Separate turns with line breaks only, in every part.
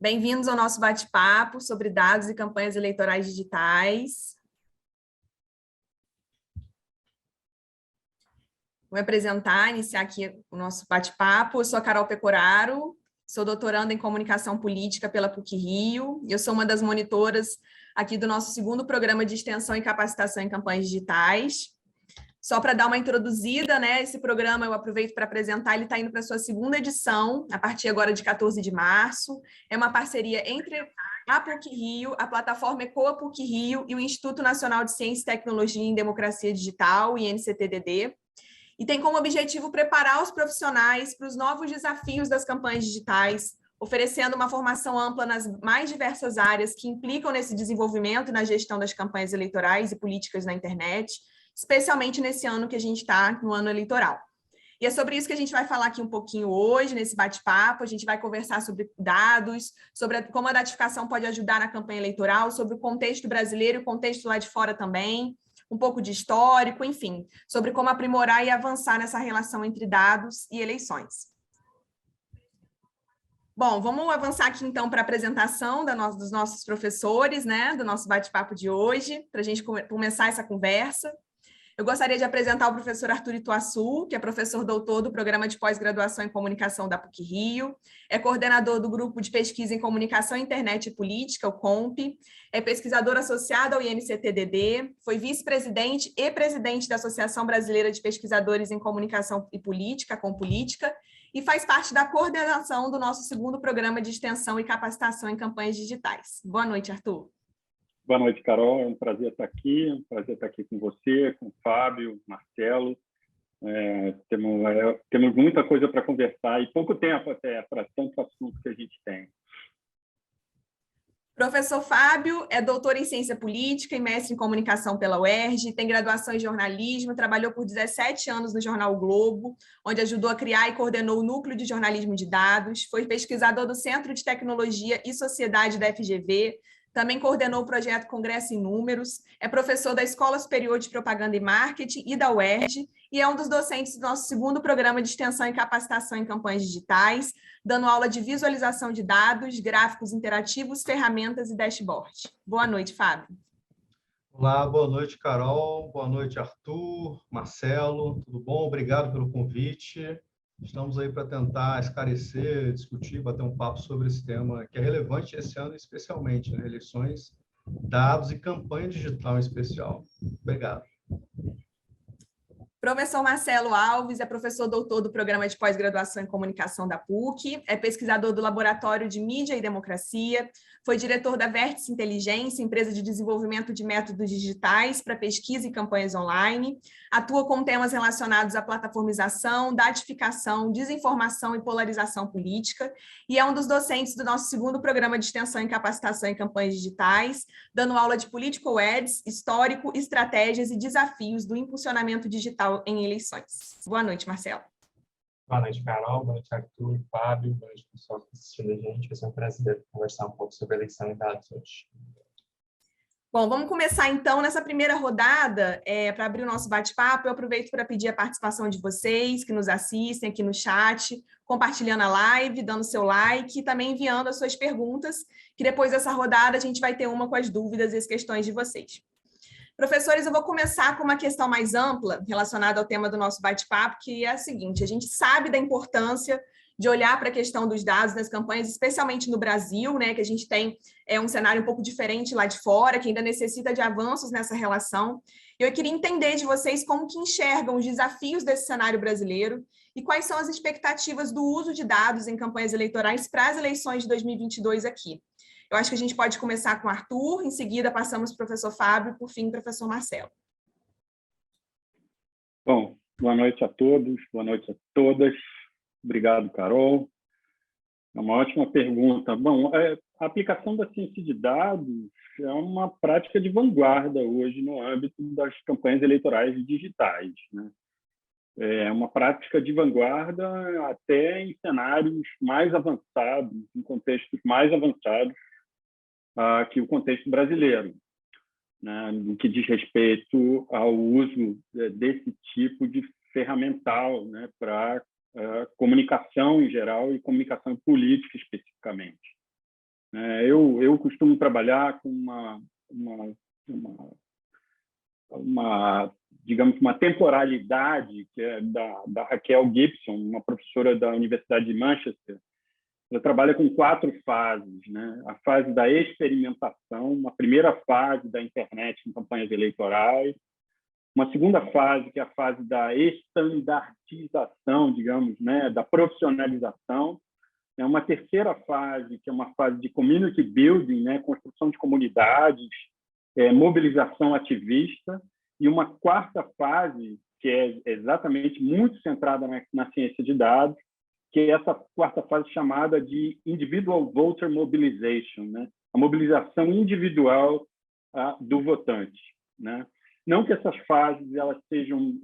Bem-vindos ao nosso bate-papo sobre dados e campanhas eleitorais digitais. Vou me apresentar, iniciar aqui o nosso bate-papo. Eu sou a Carol Pecoraro, sou doutoranda em Comunicação Política pela PUC-Rio, e eu sou uma das monitoras aqui do nosso segundo programa de extensão e capacitação em campanhas digitais. Só para dar uma introduzida, né, esse programa eu aproveito para apresentar, ele está indo para a sua segunda edição, a partir agora de 14 de março. É uma parceria entre a PUC-Rio, a plataforma Ecoa PUC-Rio e o Instituto Nacional de Ciência e Tecnologia em Democracia Digital, INCTDD, e tem como objetivo preparar os profissionais para os novos desafios das campanhas digitais, oferecendo uma formação ampla nas mais diversas áreas que implicam nesse desenvolvimento e na gestão das campanhas eleitorais e políticas na internet, especialmente nesse ano que a gente está, no ano eleitoral. E é sobre isso que a gente vai falar aqui um pouquinho hoje, nesse bate-papo. A gente vai conversar sobre dados, sobre como a datificação pode ajudar na campanha eleitoral, sobre o contexto brasileiro e o contexto lá de fora também, um pouco de histórico, enfim, sobre como aprimorar e avançar nessa relação entre dados e eleições. Bom, vamos avançar aqui então para a apresentação dos nossos professores, né, do nosso bate-papo de hoje, para a gente começar essa conversa. Eu gostaria de apresentar o professor Arthur Ituaçu, que é professor doutor do Programa de Pós-Graduação em Comunicação da PUC-Rio, é coordenador do Grupo de Pesquisa em Comunicação, Internet e Política, o COMP, é pesquisador associado ao INCTDD, foi vice-presidente e presidente da Associação Brasileira de Pesquisadores em Comunicação e Política, a Compolítica, e faz parte da coordenação do nosso segundo programa de extensão e capacitação em campanhas digitais. Boa noite, Arthur.
Boa noite, Carol. É um prazer estar aqui. Com você, com o Fábio, Marcelo. Temos muita coisa para conversar e pouco tempo até para tanto assunto que a gente tem.
Professor Fábio é doutor em Ciência Política e mestre em Comunicação pela UERJ, tem graduação em jornalismo, trabalhou por 17 anos no jornal o Globo, onde ajudou a criar e coordenou o Núcleo de Jornalismo de Dados, foi pesquisador do Centro de Tecnologia e Sociedade da FGV, também coordenou o projeto Congresso em Números, é professor da Escola Superior de Propaganda e Marketing e da UERJ, e é um dos docentes do nosso segundo programa de extensão e capacitação em campanhas digitais, dando aula de visualização de dados, gráficos interativos, ferramentas e dashboard. Boa noite, Fábio.
Olá, boa noite, Carol. Boa noite, Arthur, Marcelo. Tudo bom? Obrigado pelo convite. Estamos aí para tentar esclarecer, discutir, bater um papo sobre esse tema que é relevante esse ano, especialmente, né? Eleições, dados e campanha digital em especial. Obrigado.
Professor Marcelo Alves é professor doutor do Programa de Pós-Graduação em Comunicação da PUC, é pesquisador do Laboratório de Mídia e Democracia, foi diretor da Vértice Inteligência, empresa de desenvolvimento de métodos digitais para pesquisa e campanhas online, atua com temas relacionados à plataformização, datificação, desinformação e polarização política, e é um dos docentes do nosso segundo programa de extensão em capacitação em campanhas digitais, dando aula de Political Ads, histórico, estratégias e desafios do impulsionamento digital em eleições. Boa noite, Marcelo.
Boa noite, Carol. Boa noite, Arthur, Fábio. Boa noite, pessoal que está assistindo a gente. Vai ser um prazer conversar um pouco sobre eleição e dados hoje.
Bom, vamos começar então nessa primeira rodada, para abrir o nosso bate-papo. Eu aproveito para pedir a participação de vocês que nos assistem aqui no chat, compartilhando a live, dando seu like e também enviando as suas perguntas, que depois dessa rodada a gente vai ter uma com as dúvidas e as questões de vocês. Professores, eu vou começar com uma questão mais ampla relacionada ao tema do nosso bate-papo, que é a seguinte: a gente sabe da importância de olhar para a questão dos dados nas campanhas, especialmente no Brasil, né, que a gente tem um cenário um pouco diferente lá de fora, que ainda necessita de avanços nessa relação. Eu queria entender de vocês como que enxergam os desafios desse cenário brasileiro e quais são as expectativas do uso de dados em campanhas eleitorais para as eleições de 2022 aqui. Eu acho que a gente pode começar com o Arthur, em seguida passamos para o professor Fábio, por fim, professor Marcelo.
Bom, boa noite a todos, boa noite a todas. Obrigado, Carol. É uma ótima pergunta. Bom, a aplicação da ciência de dados é uma prática de vanguarda hoje no âmbito das campanhas eleitorais digitais, né? É uma prática de vanguarda até em cenários mais avançados, em contextos mais avançados que o contexto brasileiro, né, no que diz respeito ao uso desse tipo de ferramental, né, para comunicação em geral e comunicação política especificamente. Eu costumo trabalhar com digamos, uma temporalidade que é da Raquel Gibson, uma professora da Universidade de Manchester. Ela trabalha com 4 fases, né? A fase da experimentação, uma primeira fase da internet em campanhas eleitorais, uma segunda fase, que é a fase da estandartização, digamos, né? Da profissionalização, uma terceira fase, que é uma fase de community building, né? Construção de comunidades, mobilização ativista, e uma quarta fase, que é exatamente muito centrada na ciência de dados, que é essa quarta fase chamada de Individual Voter Mobilization, né? A mobilização individual do votante, né? Não que essas fases elas sejam,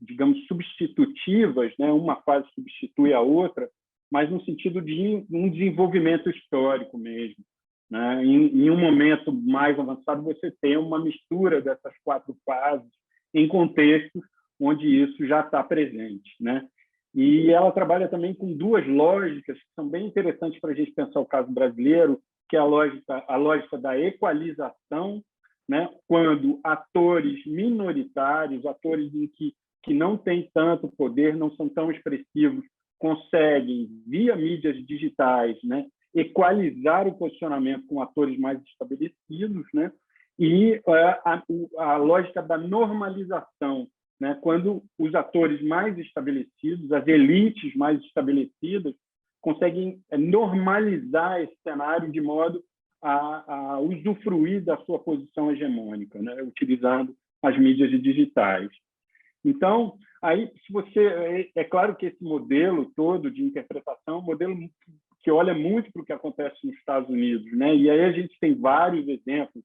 digamos, substitutivas, né? Uma fase substitui a outra, mas no sentido de um desenvolvimento histórico mesmo, né? Em um momento mais avançado, você tem uma mistura dessas 4 fases em contextos onde isso já está presente, né? E ela trabalha também com 2 lógicas que são bem interessantes para a gente pensar o caso brasileiro, que é a lógica da equalização, né? Quando atores minoritários, atores que não têm tanto poder, não são tão expressivos, conseguem, via mídias digitais, né? Equalizar o posicionamento com atores mais estabelecidos, né? E a lógica da normalização, né? Quando os atores mais estabelecidos, as elites mais estabelecidas, conseguem normalizar esse cenário de modo a usufruir da sua posição hegemônica, né? Utilizando as mídias digitais. Então, aí, se você é claro que esse modelo todo de interpretação é um modelo que olha muito para o que acontece nos Estados Unidos, né? E aí a gente tem vários exemplos.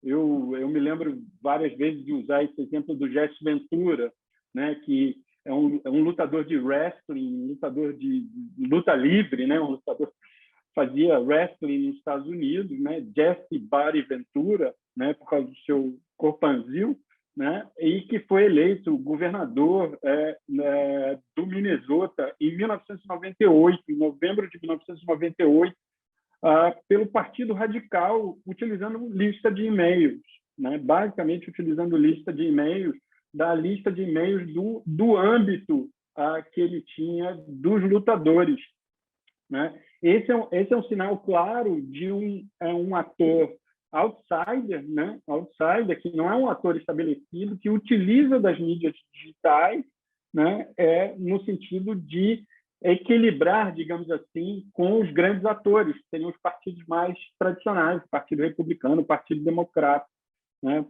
Eu me lembro várias vezes de usar esse exemplo do Jesse Ventura, né? Que é um lutador de wrestling, um lutador de luta livre, né? Um lutador que fazia wrestling nos Estados Unidos, né? Jesse Body Ventura, né? Por causa do seu corpanzil, né? E que foi eleito governador do Minnesota em 1998, em novembro de 1998, pelo Partido Radical, utilizando lista de e-mails, né? Basicamente utilizando lista de e-mails, da lista de e-mails do âmbito que ele tinha dos lutadores, né? Esse é um sinal claro de um ator outsider, né? Outsider, que não é um ator estabelecido, que utiliza das mídias digitais, né? No sentido de equilibrar, digamos assim, com os grandes atores, que seriam os partidos mais tradicionais, o Partido Republicano, o Partido Democrata, né?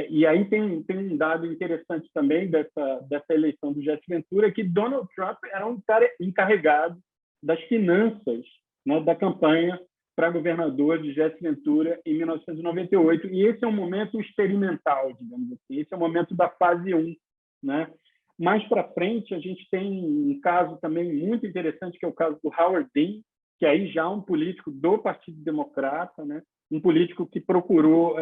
E aí tem um dado interessante também dessa eleição do Jesse Ventura, que Donald Trump era um cara encarregado das finanças, né, da campanha para governador de Jesse Ventura em 1998. E esse é um momento experimental, digamos assim. Esse é o momento da fase 1, né? Mais para frente, a gente tem um caso também muito interessante, que é o caso do Howard Dean, que aí já é um político do Partido Democrata, né? Um político que procurou,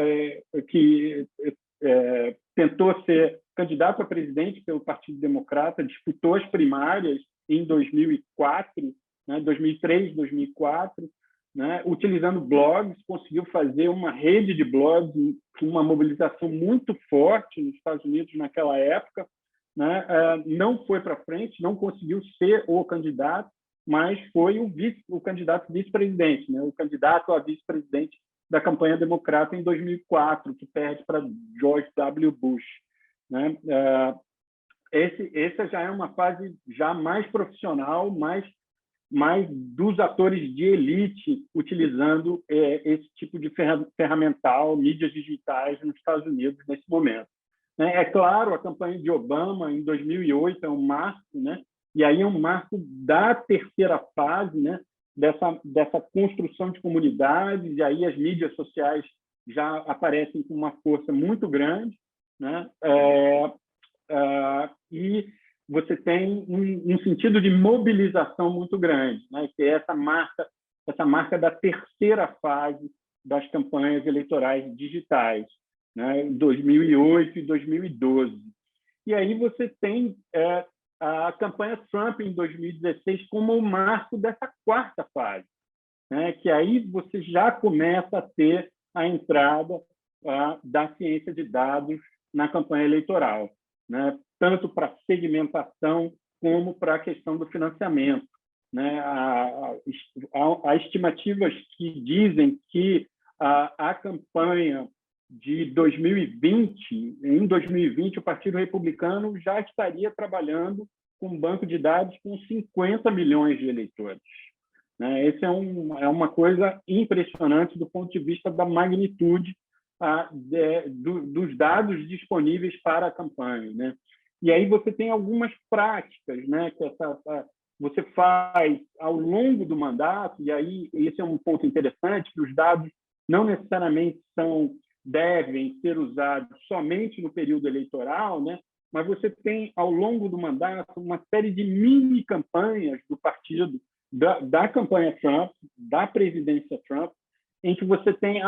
tentou ser candidato a presidente pelo Partido Democrata, disputou as primárias em 2004, né? 2003, 2004, né? Utilizando blogs, conseguiu fazer uma rede de blogs, uma mobilização muito forte nos Estados Unidos naquela época, né? Não foi para frente, não conseguiu ser o candidato, mas foi o candidato vice-presidente, né? O candidato a vice-presidente da campanha democrata em 2004, que perde para George W. Bush, né? Essa já é uma fase já mais profissional, mais dos atores de elite utilizando esse tipo de ferramental, mídias digitais nos Estados Unidos nesse momento. É claro, a campanha de Obama em 2008 é um marco, né? E aí é um marco da terceira fase, né? Dessa construção de comunidades, e aí as mídias sociais já aparecem com uma força muito grande, né? E você tem um sentido de mobilização muito grande, né? Que é essa marca da terceira fase das campanhas eleitorais digitais, né? 2008 e 2012. E aí você tem a campanha Trump em 2016 como o marco dessa quarta fase, né, que aí você já começa a ter a entrada da ciência de dados na campanha eleitoral, né, tanto para segmentação como para a questão do financiamento, né? Há estimativas que dizem que a campanha de 2020, em 2020, o Partido Republicano já estaria trabalhando com um banco de dados com 50 milhões de eleitores, né? Esse é uma coisa impressionante do ponto de vista da magnitude dos dados disponíveis para a campanha, né? E aí você tem algumas práticas, né, que você faz ao longo do mandato, e aí esse é um ponto interessante, que os dados não necessariamente devem ser usados somente no período eleitoral, né? Mas você tem, ao longo do mandato, uma série de mini-campanhas do partido, da campanha Trump, da presidência Trump, em que você tem,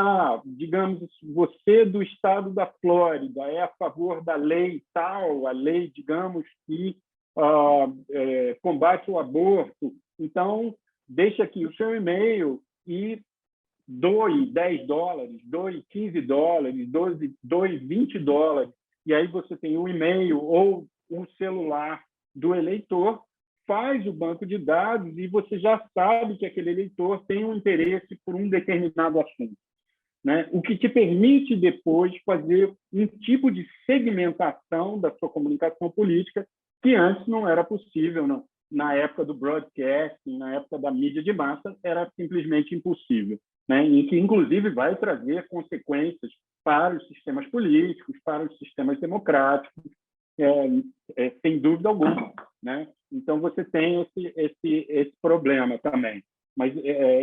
digamos, você do estado da Flórida é a favor da lei tal, a lei, digamos, que combate o aborto, então deixa aqui o seu e-mail e doe $10, doe $15, doe $20, e aí você tem o e-mail ou o celular do eleitor, faz o banco de dados e você já sabe que aquele eleitor tem um interesse por um determinado assunto, né? O que te permite depois fazer um tipo de segmentação da sua comunicação política que antes não era possível, não. Na época do broadcasting, na época da mídia de massa, era simplesmente impossível, né? E que, inclusive, vai trazer consequências para os sistemas políticos, para os sistemas democráticos, sem dúvida alguma, né? Então, você tem esse problema também. Mas,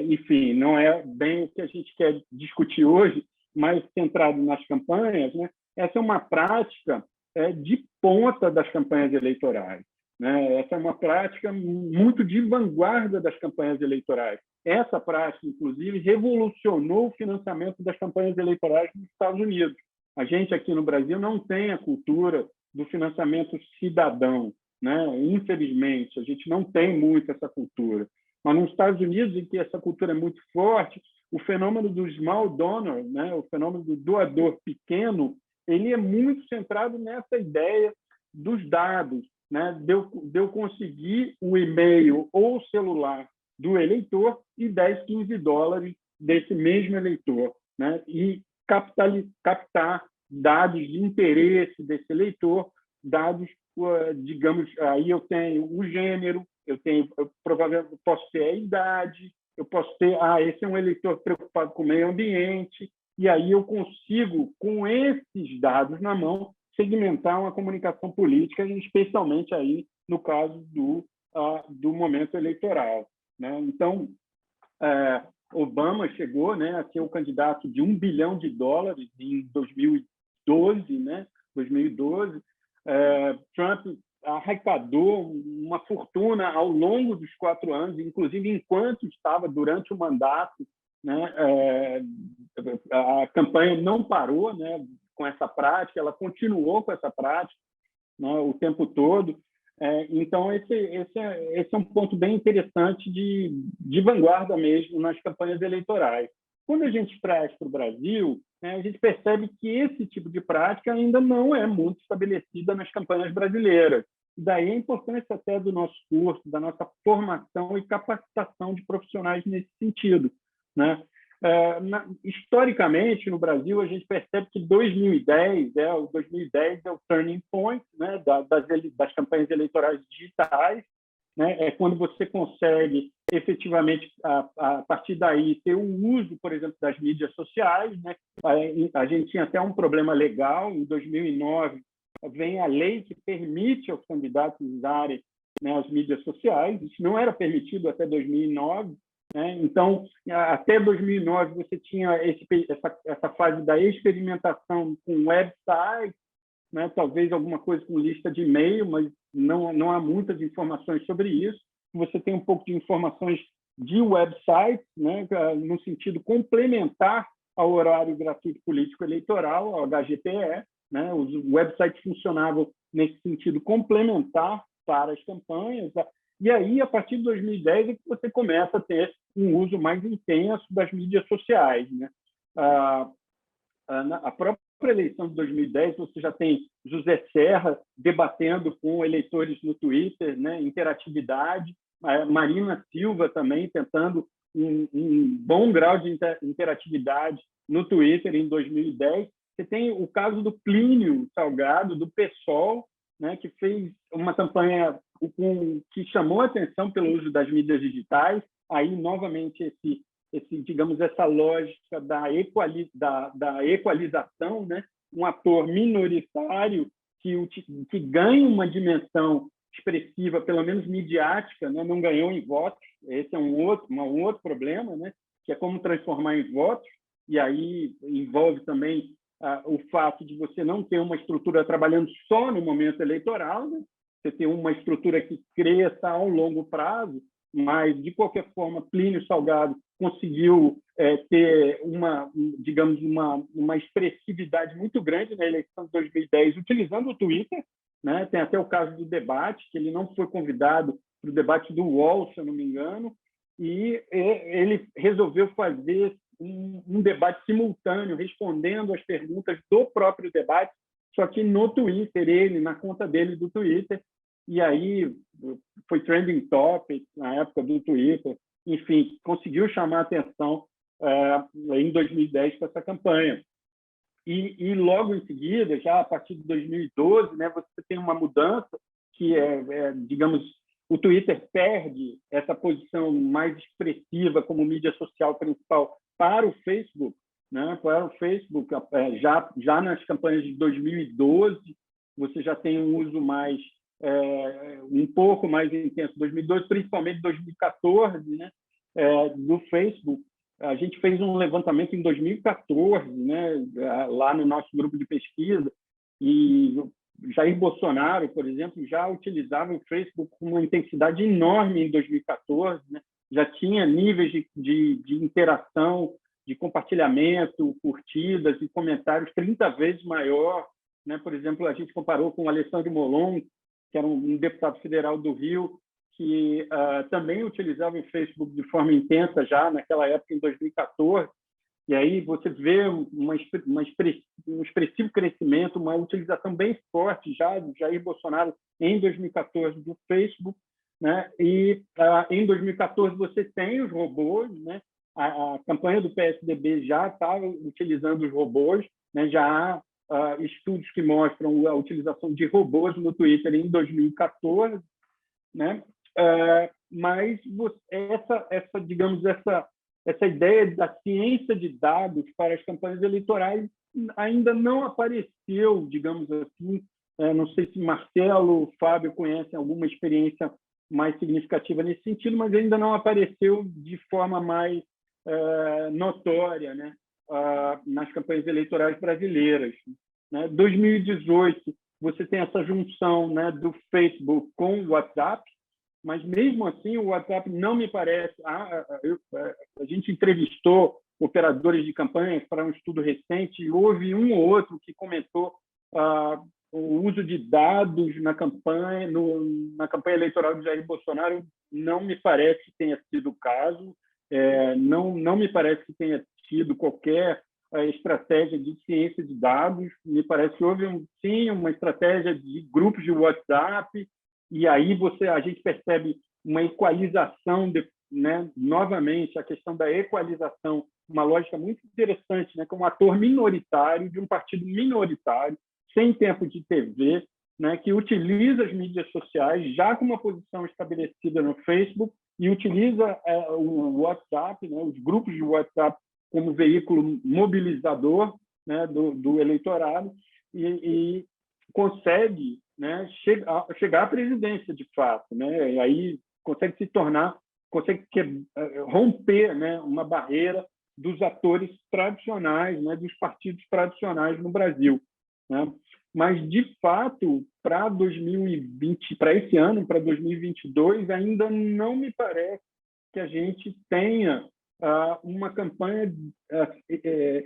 enfim, não é bem o que a gente quer discutir hoje, mas centrado nas campanhas, né? Essa é uma prática de ponta das campanhas eleitorais, né? Essa é uma prática muito de vanguarda das campanhas eleitorais. Essa prática, inclusive, revolucionou o financiamento das campanhas eleitorais nos Estados Unidos. A gente aqui no Brasil não tem a cultura do financiamento cidadão, né? Infelizmente, a gente não tem muito essa cultura. Mas nos Estados Unidos, em que essa cultura é muito forte, o fenômeno do small donor, né? O fenômeno do doador pequeno, ele é muito centrado nessa ideia dos dados, né? De eu conseguir o e-mail ou o celular do eleitor e $10, $15 desse mesmo eleitor, né? E captar dados de interesse desse eleitor, dados, digamos, aí eu tenho o gênero, eu provavelmente posso ter a idade, eu posso ter, esse é um eleitor preocupado com o meio ambiente, e aí eu consigo, com esses dados na mão, segmentar uma comunicação política, especialmente aí no caso do momento eleitoral, né? Então, Obama chegou, né, a ser o candidato de $1 bilhão em 2012, né? 2012. Trump arrecadou uma fortuna ao longo dos 4 anos, inclusive enquanto estava durante o mandato, né? A campanha não parou, né, com essa prática, ela continuou com essa prática, né, o tempo todo. Então, esse é um ponto bem interessante de vanguarda mesmo nas campanhas eleitorais. Quando a gente traz para o Brasil, né, a gente percebe que esse tipo de prática ainda não é muito estabelecida nas campanhas brasileiras. Daí a importância até do nosso curso, da nossa formação e capacitação de profissionais nesse sentido, né? Historicamente, no Brasil, a gente percebe que 2010 é o turning point, né, das campanhas eleitorais digitais, né? É quando você consegue efetivamente, a partir daí, ter o uso, por exemplo, das mídias sociais, né? A gente tinha até um problema legal. Em 2009, vem a lei que permite aos candidatos usarem, né, as mídias sociais. Isso não era permitido até 2009. Né? Então, até 2009, você tinha essa fase da experimentação com websites, né? Talvez alguma coisa com lista de e-mail, mas não há muitas informações sobre isso. Você tem um pouco de informações de websites, né? No sentido complementar ao horário gratuito político eleitoral, ao HGTE. Né? Os websites funcionavam nesse sentido complementar para as campanhas. E aí, a partir de 2010, é que você começa a ter um uso mais intenso das mídias sociais, né? A própria eleição de 2010, você já tem José Serra debatendo com eleitores no Twitter, né? Interatividade, a Marina Silva também tentando um bom grau de interatividade no Twitter em 2010. Você tem o caso do Plínio Salgado, do PSOL, né, que fez uma campanha que chamou a atenção pelo uso das mídias digitais. Aí, novamente, digamos, essa lógica da equalização, né? Um ator minoritário que ganha uma dimensão expressiva, pelo menos midiática, né? Não ganhou em votos. Esse é um outro problema, né? Que é como transformar em votos, e aí envolve também o fato de você não ter uma estrutura trabalhando só no momento eleitoral, né? Você tem uma estrutura que cresça ao longo prazo, mas, de qualquer forma, Plínio Salgado conseguiu ter digamos, uma expressividade muito grande na eleição de 2010, utilizando o Twitter, né? Tem até o caso do debate, que ele não foi convidado para o debate do UOL, se eu não me engano, e ele resolveu fazer um debate simultâneo, respondendo às perguntas do próprio debate, só que no Twitter, na conta dele do Twitter, e aí foi trending topic na época do Twitter, enfim, conseguiu chamar a atenção em 2010 com essa campanha. E logo em seguida, já a partir de 2012, né, você tem uma mudança que digamos, o Twitter perde essa posição mais expressiva como mídia social principal para o Facebook, né? Para o Facebook, já nas campanhas de 2012, você já tem um uso mais um pouco mais intenso, 2012, principalmente 2014, né? Do Facebook. A gente fez um levantamento em 2014, né? Lá no nosso grupo de pesquisa, e Jair Bolsonaro, por exemplo, já utilizava o Facebook com uma intensidade enorme em 2014, né? Já tinha níveis de interação, de compartilhamento, curtidas e comentários 30 vezes maior, né? Por exemplo, a gente comparou com o Alessandro Molon, que era um deputado federal do Rio, que também utilizava o Facebook de forma intensa já naquela época, em 2014. E aí você vê um expressivo crescimento, uma utilização bem forte já do Jair Bolsonaro em 2014 do Facebook, né? E em 2014 você tem os robôs, né? A campanha do PSDB já estava utilizando os robôs, né? Já há estudos que mostram a utilização de robôs no Twitter em 2014, né? Mas essa ideia da ciência de dados para as campanhas eleitorais ainda não apareceu, digamos assim. Não sei se Marcelo, Fábio conhecem alguma experiência mais significativa nesse sentido, mas ainda não apareceu de forma mais notória, né? Nas campanhas eleitorais brasileiras, né? 2018, você tem essa junção, né, do Facebook com o WhatsApp, mas mesmo assim o WhatsApp não me parece. A gente entrevistou operadores de campanhas para um estudo recente e houve um ou outro que comentou o uso de dados na campanha eleitoral de Jair Bolsonaro. Não me parece que tenha sido o caso, não me parece que tenha sido qualquer estratégia de ciência de dados. Me parece que houve sim uma estratégia de grupos de WhatsApp. E aí a gente percebe uma equalização, né? Novamente, a questão da equalização, uma lógica muito interessante, né? Como ator minoritário de um partido minoritário, sem tempo de TV, né? Que utiliza as mídias sociais, já com uma posição estabelecida no Facebook, e utiliza o WhatsApp, né? Os grupos de WhatsApp, como veículo mobilizador, né? do eleitorado, e consegue, né, chegar à presidência de fato, né? E aí consegue romper, né, uma barreira dos atores tradicionais, né, dos partidos tradicionais no Brasil, né? Mas de fato, para 2020, para esse ano, para 2022, ainda não me parece que a gente tenha uma campanha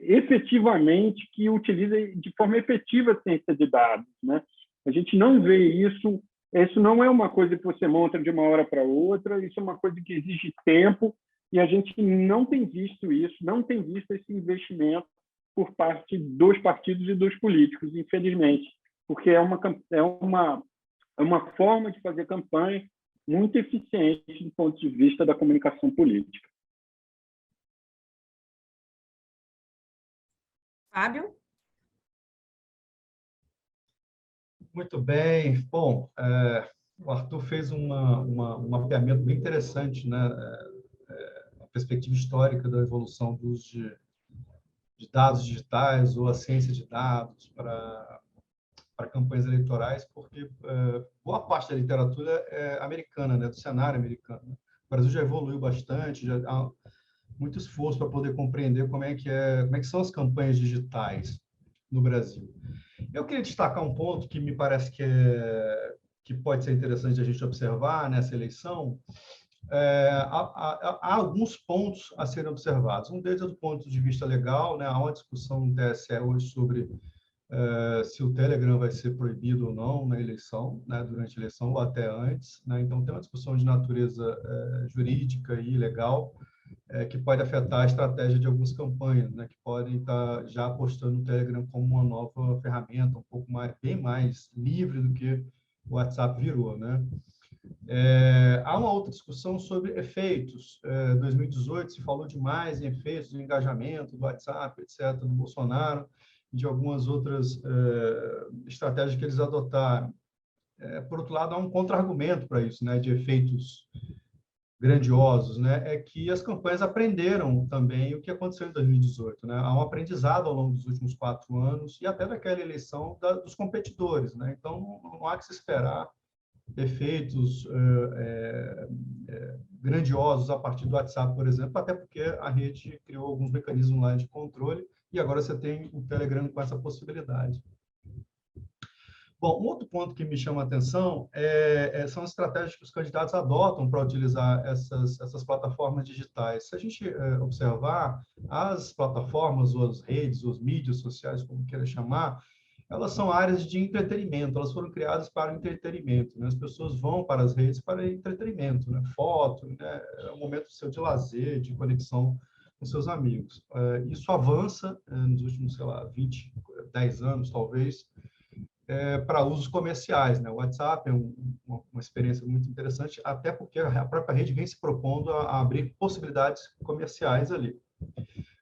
efetivamente que utilize de forma efetiva a ciência de dados, né? A gente não vê isso Isso não é uma coisa que você monta de uma hora para outra, isso é uma coisa que exige tempo, e a gente não tem visto isso, não tem visto esse investimento por parte dos partidos e dos políticos, infelizmente, porque é uma forma de fazer campanha muito eficiente do ponto de vista da comunicação política.
Fábio?
Muito bem. Bom, o Arthur fez um mapeamento bem interessante, né? A perspectiva histórica da evolução do uso de dados digitais ou a ciência de dados para campanhas eleitorais, porque boa parte da literatura é americana, né? Do cenário americano. O Brasil já evoluiu bastante, já há muito esforço para poder compreender como é que são as campanhas digitais no Brasil. Eu queria destacar um ponto que me parece que pode ser interessante a gente observar nessa eleição. Há alguns pontos a serem observados. Um deles é do ponto de vista legal, né? Há uma discussão no TSE hoje sobre se o Telegram vai ser proibido ou não na eleição, né? Durante a eleição ou até antes, né? Então, tem uma discussão de natureza jurídica e legal que pode afetar a estratégia de algumas campanhas, né, que podem estar já apostando no Telegram como uma nova ferramenta, um pouco mais, bem mais livre do que o WhatsApp virou, né? Há uma outra discussão sobre efeitos. Em 2018 se falou demais em efeitos do engajamento do WhatsApp, etc., do Bolsonaro, e de algumas outras estratégias que eles adotaram. Por outro lado, há um contra-argumento para isso, né, de efeitos grandiosos, né, é que as campanhas aprenderam também o que aconteceu em 2018, né? Há um aprendizado ao longo dos últimos 4 anos e até daquela eleição dos competidores, né? Então, não há que se esperar efeitos grandiosos a partir do WhatsApp, por exemplo, até porque a rede criou alguns mecanismos lá de controle e agora você tem o Telegram com essa possibilidade. Bom, um outro ponto que me chama a atenção são as estratégias que os candidatos adotam para utilizar essas plataformas digitais. Se a gente observar, as plataformas, ou as redes, ou as mídias sociais, como queira chamar, elas são áreas de entretenimento, elas foram criadas para o entretenimento, né? As pessoas vão para as redes para entretenimento, né? Foto, né? É um momento seu de lazer, de conexão com seus amigos. Isso avança nos últimos, sei lá, 10 anos, talvez, para usos comerciais, né? O WhatsApp é uma experiência muito interessante, até porque a própria rede vem se propondo a abrir possibilidades comerciais ali.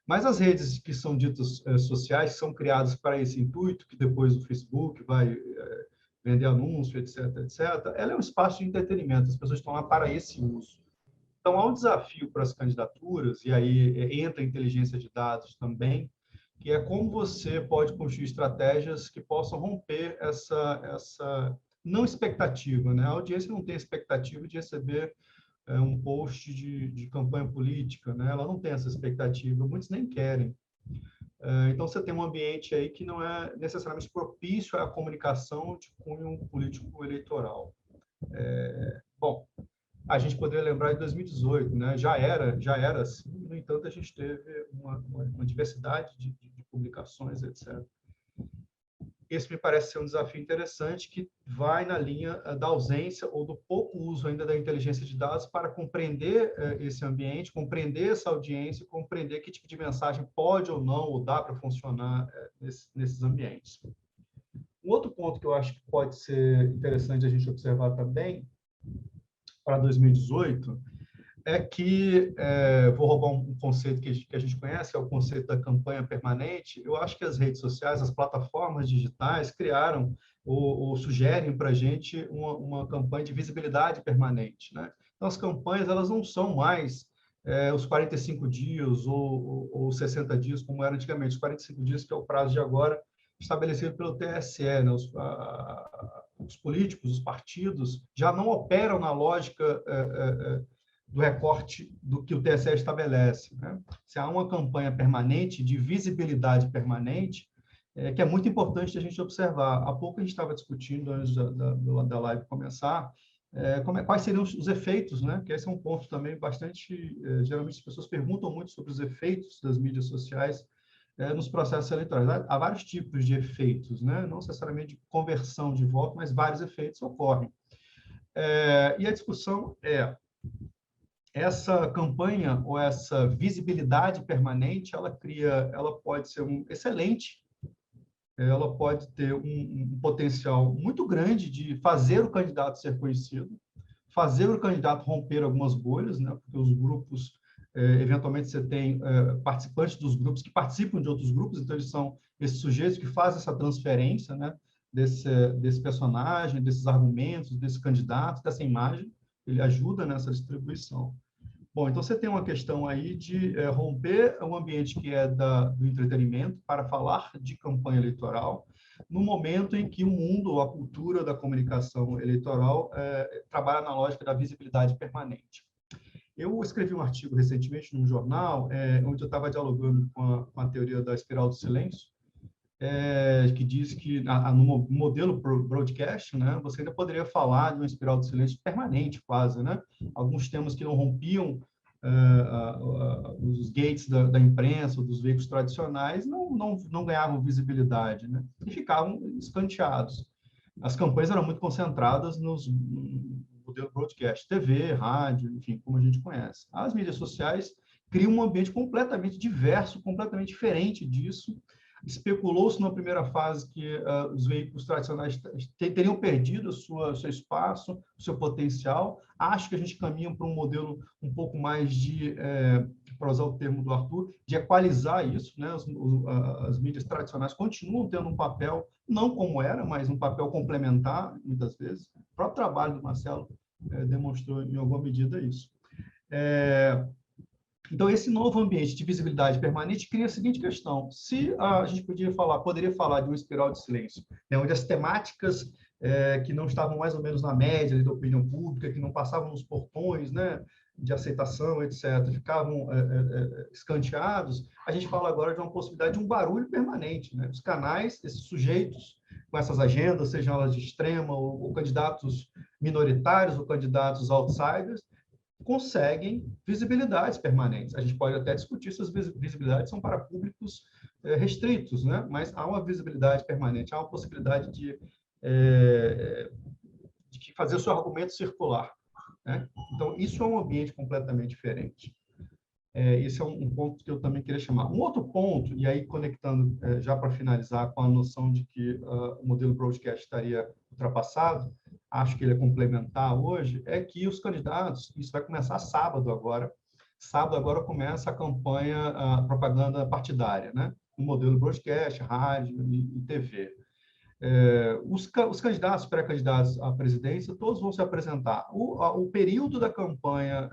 Mas as redes que são ditas sociais, que são criadas para esse intuito, que depois o Facebook vai vender anúncio, etc., etc., ela é um espaço de entretenimento, as pessoas estão lá para esse uso. Então, há um desafio para as candidaturas, e aí entra a inteligência de dados também, que é como você pode construir estratégias que possam romper essa não expectativa, né? A audiência não tem expectativa de receber um post de campanha política, né? Ela não tem essa expectativa, muitos nem querem. Então, você tem um ambiente aí que não é necessariamente propício à comunicação de cunho político eleitoral. Bom, a gente poderia lembrar de 2018, né? Já era assim, no entanto, a gente teve uma diversidade de publicações, etc. Esse me parece ser um desafio interessante que vai na linha da ausência ou do pouco uso ainda da inteligência de dados para compreender esse ambiente, compreender essa audiência, compreender que tipo de mensagem pode ou não, ou dá para funcionar nesses ambientes. Um outro ponto que eu acho que pode ser interessante a gente observar também para 2018 é que, vou roubar um conceito que a gente conhece, que é o conceito da campanha permanente. Eu acho que as redes sociais, as plataformas digitais criaram ou sugerem para a gente uma campanha de visibilidade permanente, né? Então, as campanhas elas não são mais os 45 dias ou 60 dias, como era antigamente. Os 45 dias, que é o prazo de agora, estabelecido pelo TSE, né? Os políticos, os partidos, já não operam na lógica do recorte do que o TSE estabelece, né? Se há uma campanha permanente, de visibilidade permanente, que é muito importante a gente observar. Há pouco a gente estava discutindo, antes da live começar, quais seriam os efeitos, né? Que esse é um ponto também bastante... geralmente as pessoas perguntam muito sobre os efeitos das mídias sociais nos processos eleitorais. Há vários tipos de efeitos, né? Não necessariamente de conversão de voto, mas vários efeitos ocorrem. E a discussão é: essa campanha ou essa visibilidade permanente, ela pode ser excelente, ela pode ter um potencial muito grande de fazer o candidato ser conhecido, fazer o candidato romper algumas bolhas, né? Porque os grupos, eventualmente você tem participantes dos grupos que participam de outros grupos, então eles são esses sujeitos que fazem essa transferência, né? Desse personagem, desses argumentos, desse candidato, dessa imagem, ele ajuda nessa distribuição. Bom, então você tem uma questão aí de romper o ambiente que é do entretenimento para falar de campanha eleitoral, no momento em que o mundo, a cultura da comunicação eleitoral trabalha na lógica da visibilidade permanente. Eu escrevi um artigo recentemente num jornal, onde eu estava dialogando com a teoria da espiral do silêncio, que diz que no modelo broadcast, né, você ainda poderia falar de uma espiral do silêncio permanente, quase, né? Alguns temas que não rompiam os gates da imprensa, dos veículos tradicionais, não ganhavam visibilidade, né? E ficavam escanteados. As campanhas eram muito concentradas no modelo broadcast, TV, rádio, enfim, como a gente conhece. As mídias sociais criam um ambiente completamente diverso, completamente diferente disso. Especulou-se na primeira fase que os veículos tradicionais teriam perdido seu espaço, o seu potencial. Acho que a gente caminha para um modelo um pouco mais para usar o termo do Arthur, de equalizar isso, né? As mídias tradicionais continuam tendo um papel, não como era, mas um papel complementar, muitas vezes. O próprio trabalho do Marcelo demonstrou, em alguma medida, isso. Então, esse novo ambiente de visibilidade permanente cria a seguinte questão: se a gente poderia falar de uma espiral de silêncio, né, onde as temáticas que não estavam mais ou menos na média da opinião pública, que não passavam nos portões, né, de aceitação, etc., ficavam escanteados, a gente fala agora de uma possibilidade de um barulho permanente, né? Os canais, esses sujeitos com essas agendas, sejam elas de extrema ou candidatos minoritários ou candidatos outsiders, conseguem visibilidades permanentes. A gente pode até discutir se as visibilidades são para públicos restritos, né? Mas há uma visibilidade permanente, há uma possibilidade de fazer o seu argumento circular, né? Então, isso é um ambiente completamente diferente. Esse é um ponto que eu também queria chamar. Um outro ponto, e aí conectando já para finalizar com a noção de que o modelo broadcast estaria ultrapassado, acho que ele é complementar hoje, é que os candidatos, isso vai começar sábado agora começa a campanha, a propaganda partidária, né? O modelo broadcast, rádio e TV. Os candidatos, pré-candidatos à presidência, todos vão se apresentar. O período da campanha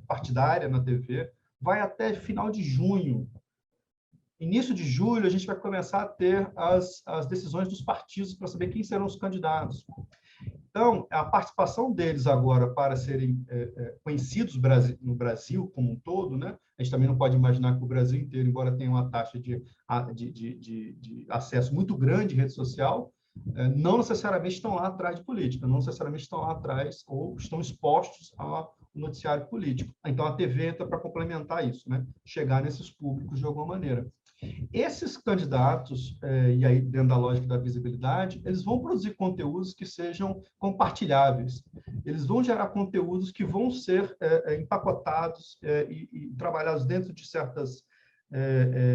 partidária na TV vai até final de junho. Início de julho, a gente vai começar a ter as decisões dos partidos para saber quem serão os candidatos. Então, a participação deles agora para serem conhecidos no Brasil como um todo, né? A gente também não pode imaginar que o Brasil inteiro, embora tenha uma taxa de acesso muito grande em rede social, não necessariamente estão lá atrás de política, não necessariamente estão lá atrás ou estão expostos ao noticiário político. Então, a TV entra para complementar isso, né? Chegar nesses públicos de alguma maneira. Esses candidatos, e aí dentro da lógica da visibilidade, eles vão produzir conteúdos que sejam compartilháveis. Eles vão gerar conteúdos que vão ser empacotados e trabalhados dentro de certas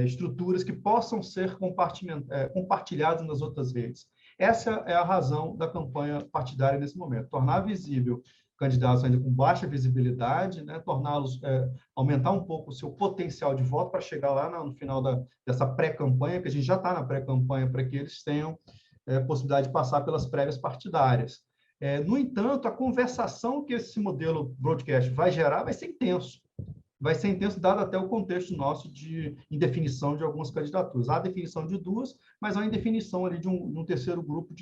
estruturas que possam ser compartilhados nas outras redes. Essa é a razão da campanha partidária nesse momento, tornar visível candidatos ainda com baixa visibilidade, né, torná-los, aumentar um pouco o seu potencial de voto para chegar lá no final dessa pré-campanha, que a gente já está na pré-campanha, para que eles tenham possibilidade de passar pelas prévias partidárias. No entanto, a conversação que esse modelo broadcast vai gerar vai ser intenso. Vai ser intenso, dado até o contexto nosso de indefinição de algumas candidaturas. Há a definição de duas, mas há a indefinição ali de um terceiro grupo,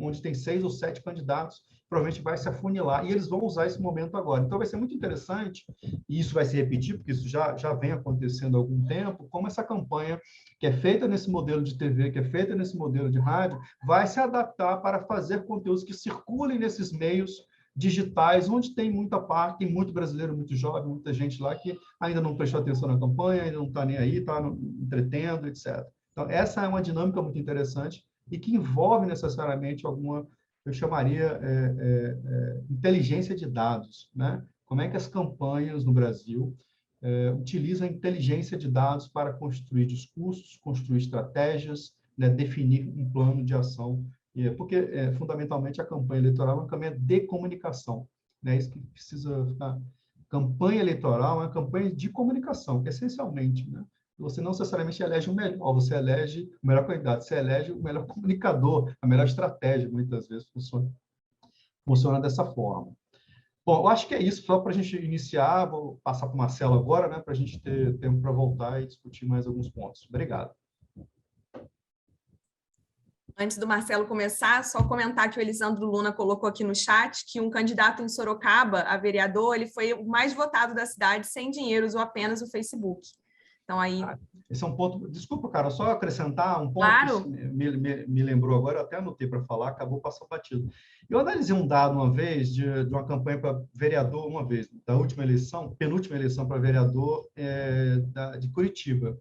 onde tem 6 ou 7 candidatos, provavelmente vai se afunilar, e eles vão usar esse momento agora. Então, vai ser muito interessante, e isso vai se repetir, porque isso já vem acontecendo há algum tempo, como essa campanha, que é feita nesse modelo de TV, que é feita nesse modelo de rádio, vai se adaptar para fazer conteúdos que circulem nesses meios digitais, onde tem muita parte, tem muito brasileiro, muito jovem, muita gente lá que ainda não prestou atenção na campanha, ainda não está nem aí, está entretendo, etc. Então, essa é uma dinâmica muito interessante e que envolve necessariamente alguma eu chamaria inteligência de dados, né? Como é que as campanhas no Brasil utilizam a inteligência de dados para construir discursos, construir estratégias, né? Definir um plano de ação, porque, fundamentalmente, a campanha eleitoral é uma campanha de comunicação, né? Isso que precisa ficar. Campanha eleitoral é uma campanha de comunicação, essencialmente, né? Você não necessariamente elege o melhor, você elege o melhor candidato, você elege o melhor comunicador, a melhor estratégia, muitas vezes funciona dessa forma. Bom, eu acho que é isso, só para a gente iniciar, vou passar para o Marcelo agora, né, para a gente ter tempo para voltar e discutir mais alguns pontos. Obrigado.
Antes do Marcelo começar, só comentar que o Elisandro Luna colocou aqui no chat que um candidato em Sorocaba a vereador, ele foi o mais votado da cidade, sem dinheiro, usou apenas o Facebook. Então, aí...
Esse é um ponto... Desculpa, cara, só acrescentar um ponto
Claro.
que me lembrou agora, eu até anotei para falar, acabou passando batido. Eu analisei um dado uma vez de uma campanha para vereador, uma vez, da última eleição, penúltima eleição para vereador de Curitiba.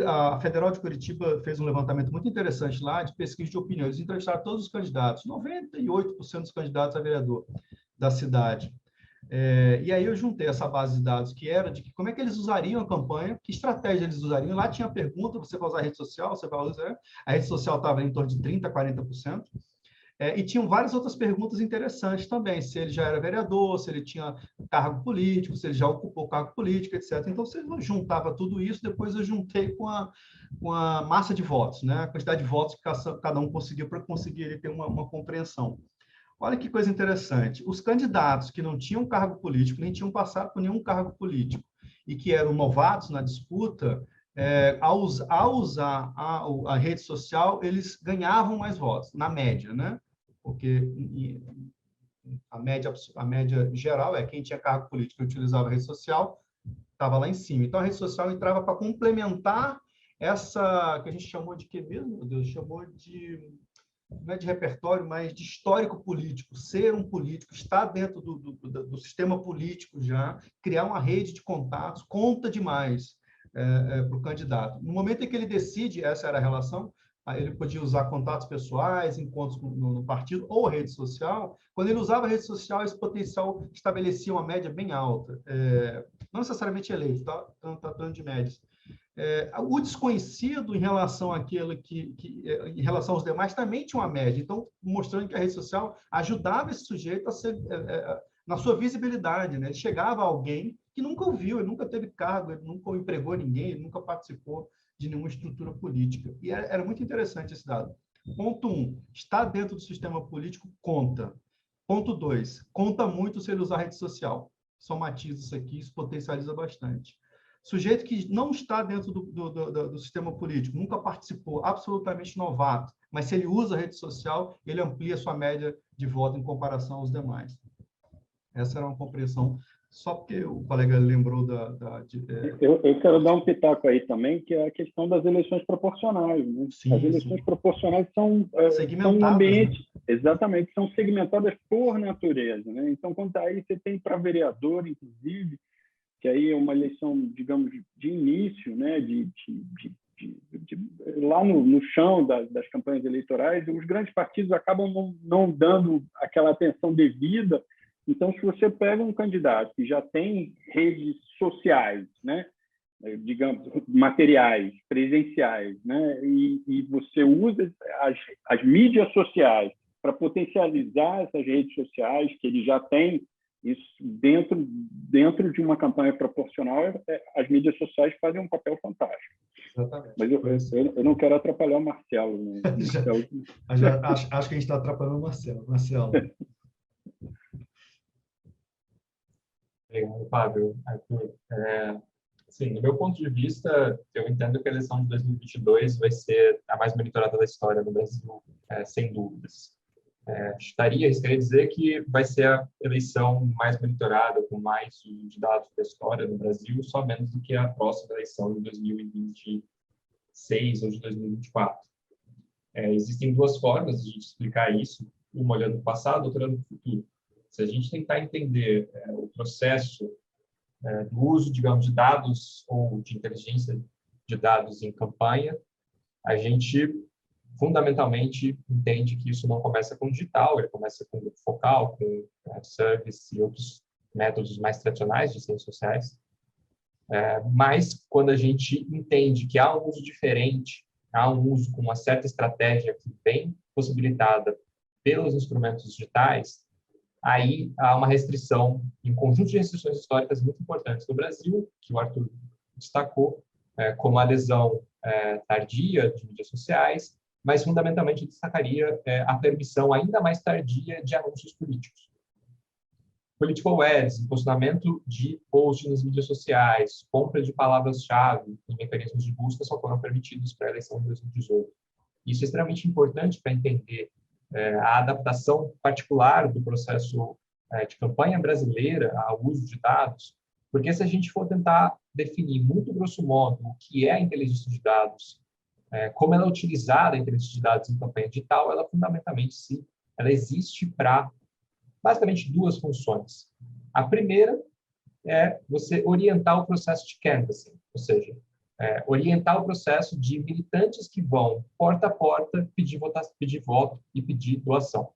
A Federal de Curitiba fez um levantamento muito interessante lá de pesquisa de opinião. Eles entrevistaram todos os candidatos, 98% dos candidatos a vereador da cidade. E aí eu juntei essa base de dados que era de como é que eles usariam a campanha, que estratégia eles usariam. Lá tinha a pergunta, você vai usar a rede social, você vai usar... A rede social estava em torno de 30% a 40%. E tinham várias outras perguntas interessantes também, se ele já era vereador, se ele tinha cargo político, se ele já ocupou cargo político, etc. Então, você juntava tudo isso, depois eu juntei com a massa de votos, né? A quantidade de votos que cada um conseguiu para conseguir ele ter uma compreensão. Olha que coisa interessante. Os candidatos que não tinham cargo político, nem tinham passado por nenhum cargo político, e que eram novatos na disputa, ao usar a rede social, eles ganhavam mais votos, na média, né? Porque a média geral quem tinha cargo político e utilizava a rede social, estava lá em cima. Então, a rede social entrava para complementar essa, que a gente chamou de quê mesmo, meu Deus? Chamou de... não é de repertório, mas de histórico político, ser um político, estar dentro do sistema político já, criar uma rede de contatos, conta demais para o candidato. No momento em que ele decide, essa era a relação, ele podia usar contatos pessoais, encontros no partido ou rede social. Quando ele usava a rede social, esse potencial estabelecia uma média bem alta. Não necessariamente eleito, tá? Estamos tratando de médias. O desconhecido em relação àquilo em relação aos demais também tinha uma média. Então, mostrando que a rede social ajudava esse sujeito a ser na sua visibilidade, né? Ele chegava a alguém que nunca ouviu, ele nunca teve cargo, ele nunca empregou ninguém, ele nunca participou de nenhuma estrutura política. E era muito interessante esse dado. Ponto 1, estar dentro do sistema político conta. Ponto 2, conta muito se ele usar a rede social. Somatiza isso aqui, isso potencializa bastante. Sujeito que não está dentro do sistema político, nunca participou, absolutamente novato, mas se ele usa a rede social, ele amplia sua média de voto em comparação aos demais. Essa era uma compreensão, só porque o colega lembrou
Eu quero dar um pitaco aí também, que é a questão das eleições proporcionais, né?
Sim,
as eleições proporcionais são
segmentadas,
um ambiente,
né?
Exatamente, são segmentadas por natureza, né? Então, quando aí você tem para vereador, inclusive, que aí é uma eleição, digamos, de início, né, lá no chão das campanhas eleitorais, os grandes partidos acabam não dando aquela atenção devida. Então, se você pega um candidato que já tem redes sociais, né, digamos, materiais, presenciais, né, e você usa as mídias sociais para potencializar essas redes sociais que ele já tem, isso dentro de uma campanha proporcional, as mídias sociais fazem um papel fantástico.
Exatamente.
Mas eu não quero atrapalhar o Marcelo. Né?
Acho que a gente está atrapalhando o Marcelo. Marcelo.
Obrigado, Fábio. Arthur. Sim, do meu ponto de vista, eu entendo que a eleição de 2022 vai ser a mais monitorada da história do Brasil, sem dúvidas. Estaria queria dizer que vai ser a eleição mais monitorada, com mais de dados da história no Brasil, só menos do que a próxima eleição de 2026 ou de 2024. Existem duas formas de a gente explicar isso, uma olhando para o passado, outra olhando para o futuro. Se a gente tentar entender o processo do uso, digamos, de dados ou de inteligência de dados em campanha, a gente fundamentalmente entende que isso não começa com digital, ele começa com grupo focal, com service e outros métodos mais tradicionais de ciências sociais. Mas quando a gente entende que há um uso diferente, há um uso com uma certa estratégia que vem possibilitada pelos instrumentos digitais, aí há uma restrição, um conjunto de restrições históricas muito importantes no Brasil, que o Arthur destacou, como a adesão tardia de mídias sociais, mas fundamentalmente destacaria a permissão ainda mais tardia de anúncios políticos. Political ads, impulsionamento de posts nas mídias sociais, compra de palavras-chave e mecanismos de busca só foram permitidos para a eleição de 2018. Isso é extremamente importante para entender a adaptação particular do processo de campanha brasileira ao uso de dados, porque se a gente for tentar definir muito grosso modo o que é a inteligência de dados, como ela é utilizada a inteligência de dados em campanha digital, ela fundamentalmente ela existe para basicamente duas funções. A primeira é você orientar o processo de canvassing, ou seja, orientar o processo de militantes que vão porta a porta pedir voto e pedir doação.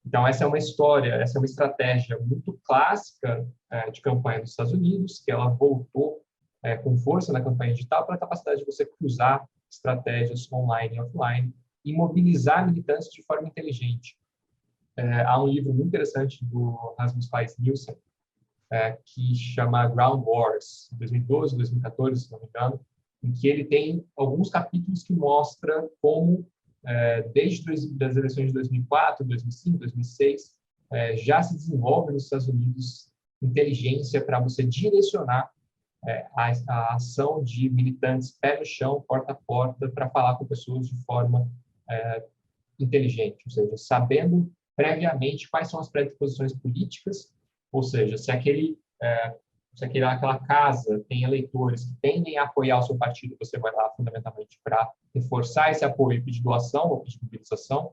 Então, essa é uma história, essa é uma estratégia muito clássica de campanha dos Estados Unidos, que ela voltou com força na campanha digital pela capacidade de você cruzar estratégias online e offline e mobilizar militantes de forma inteligente. Há um livro muito interessante do Rasmus Kleis Nielsen, que chama Ground Wars, 2012, 2014, se não me engano, em que ele tem alguns capítulos que mostram como, desde as eleições de 2004, 2005, 2006, já se desenvolve nos Estados Unidos inteligência para você direcionar a ação de militantes pé no chão, porta a porta, para falar com pessoas de forma inteligente, ou seja, sabendo previamente quais são as predisposições políticas, ou seja, se aquela casa tem eleitores que tendem a apoiar o seu partido, você vai lá fundamentalmente para reforçar esse apoio e pedir doação ou pedir mobilização.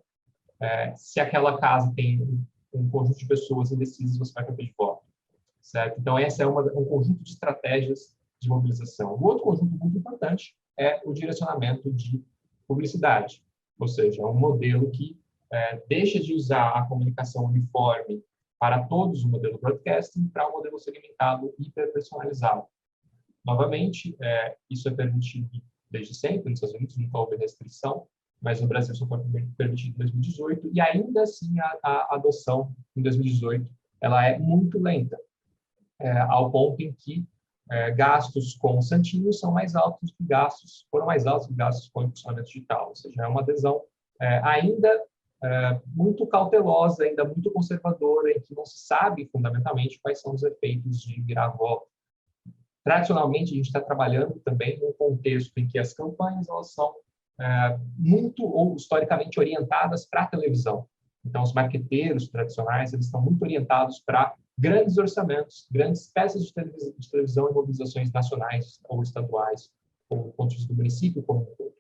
Se aquela casa tem um conjunto de pessoas indecisas, você vai para pedir voto. Certo? Então, esse é um conjunto de estratégias de mobilização. O outro conjunto muito importante é o direcionamento de publicidade, ou seja, um modelo que deixa de usar a comunicação uniforme para todos, o modelo broadcasting, para um modelo segmentado e hiperpersonalizado. Novamente, isso é permitido desde sempre nos Estados Unidos, nunca houve restrição, mas no Brasil só foi permitido em 2018, e ainda assim a adoção em 2018 ela é muito lenta, ao ponto em que gastos com santinhos foram mais altos que gastos com impulsionamento digital, ou seja, é uma adesão ainda muito cautelosa, ainda muito conservadora, em que não se sabe fundamentalmente quais são os efeitos de virar voto. Tradicionalmente, a gente está trabalhando também num contexto em que as campanhas elas são muito ou historicamente orientadas para a televisão. Então, os marqueteiros tradicionais eles estão muito orientados para grandes orçamentos, grandes peças de televisão e mobilizações nacionais ou estaduais, ou ponto de vista do município como um todo.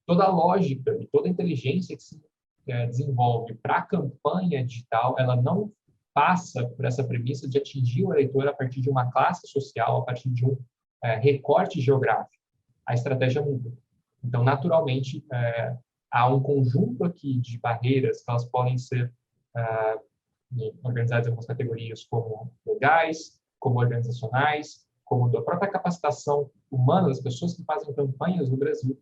Toda a lógica e toda a inteligência que se desenvolve para a campanha digital, ela não passa por essa premissa de atingir o eleitor a partir de uma classe social, a partir de um recorte geográfico. A estratégia muda. Então, naturalmente, há um conjunto aqui de barreiras que elas podem ser organizadas em algumas categorias como legais, como organizacionais, como da própria capacitação humana das pessoas que fazem campanhas no Brasil,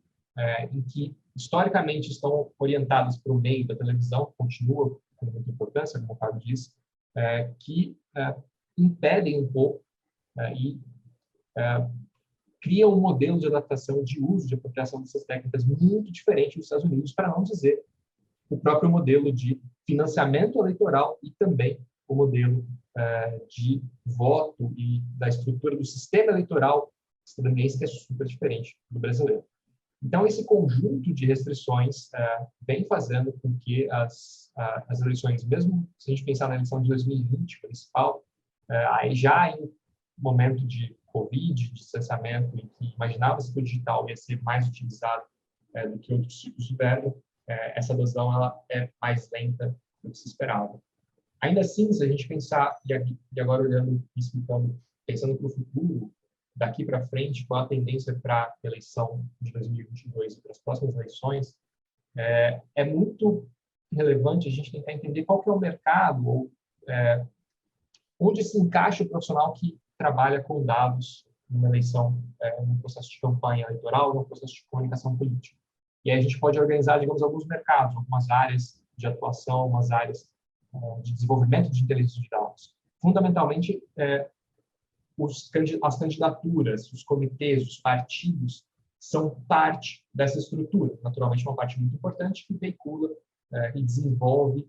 em que historicamente estão orientadas para o meio da televisão, continua com muita importância, como o Fábio disse, que impedem um pouco e criam um modelo de adaptação, de uso, de apropriação dessas técnicas muito diferente dos Estados Unidos, para não dizer o próprio modelo de financiamento eleitoral e também o modelo de voto e da estrutura do sistema eleitoral estadunidense, que é super diferente do brasileiro. Então, esse conjunto de restrições vem fazendo com que as eleições, mesmo se a gente pensar na eleição de 2020, principal, aí já em momento de Covid, de distanciamento, em que imaginava-se que o digital ia ser mais utilizado do que outros tipos de governo, essa adesão ela é mais lenta do que se esperava. Ainda assim, se a gente pensar, e agora olhando e explicando, pensando para o futuro, daqui para frente, qual a tendência para a eleição de 2022 e para as próximas eleições, é muito relevante a gente tentar entender qual que é o mercado, ou onde se encaixa o profissional que trabalha com dados numa eleição, num processo de campanha eleitoral, num processo de comunicação política. E aí a gente pode organizar, digamos, alguns mercados, algumas áreas de atuação, algumas áreas de desenvolvimento de inteligência de dados. Fundamentalmente, as candidaturas, os comitês, os partidos são parte dessa estrutura. Naturalmente, uma parte muito importante que veicula e desenvolve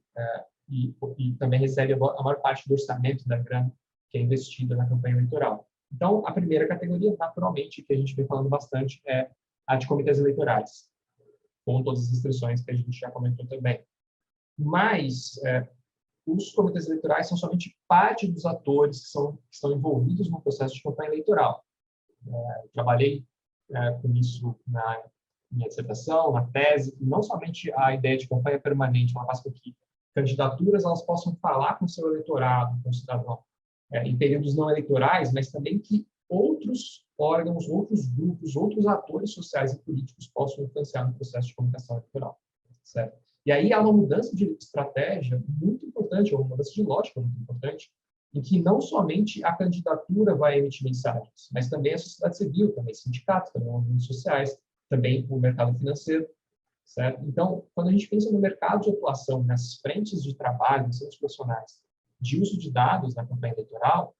e também recebe a maior parte do orçamento da grana que é investida na campanha eleitoral. Então, a primeira categoria, naturalmente, que a gente vem falando bastante, é a de comitês eleitorais, com todas as restrições que a gente já comentou também. Mas os comitês eleitorais são somente parte dos atores que estão envolvidos no processo de campanha eleitoral. Trabalhei com isso na minha dissertação, na tese, e não somente a ideia de campanha permanente, ela faz com que candidaturas elas possam falar com o seu eleitorado, com o cidadão, em períodos não eleitorais, mas também que outros órgãos, outros grupos, outros atores sociais e políticos possam influenciar no processo de comunicação eleitoral. Certo? E aí há uma mudança de estratégia muito importante, uma mudança de lógica muito importante, em que não somente a candidatura vai emitir mensagens, mas também a sociedade civil, também sindicatos, também movimentos sociais, também o mercado financeiro. Certo? Então, quando a gente pensa no mercado de atuação, nas frentes de trabalho, nos centros profissionais, de uso de dados na campanha eleitoral,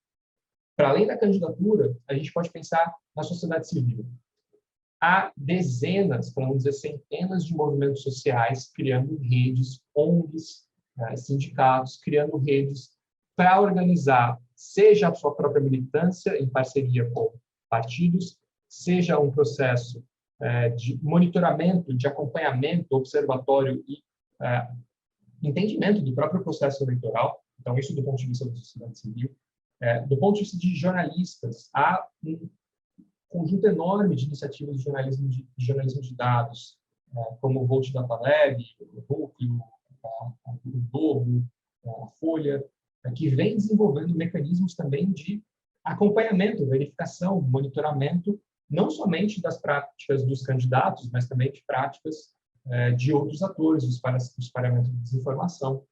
para além da candidatura, a gente pode pensar na sociedade civil. Há dezenas, para não dizer centenas, de movimentos sociais criando redes, ONGs, sindicatos, criando redes para organizar, seja a sua própria militância em parceria com partidos, seja um processo de monitoramento, de acompanhamento, observatório e entendimento do próprio processo eleitoral. Então, isso do ponto de vista da sociedade civil. Do ponto de vista de jornalistas, há um conjunto enorme de iniciativas de jornalismo de dados, como o Volt Data Lab, o Núcleo, o Globo, a Folha, que vem desenvolvendo mecanismos também de acompanhamento, verificação, monitoramento, não somente das práticas dos candidatos, mas também de práticas de outros atores, do espalhamento de desinformação,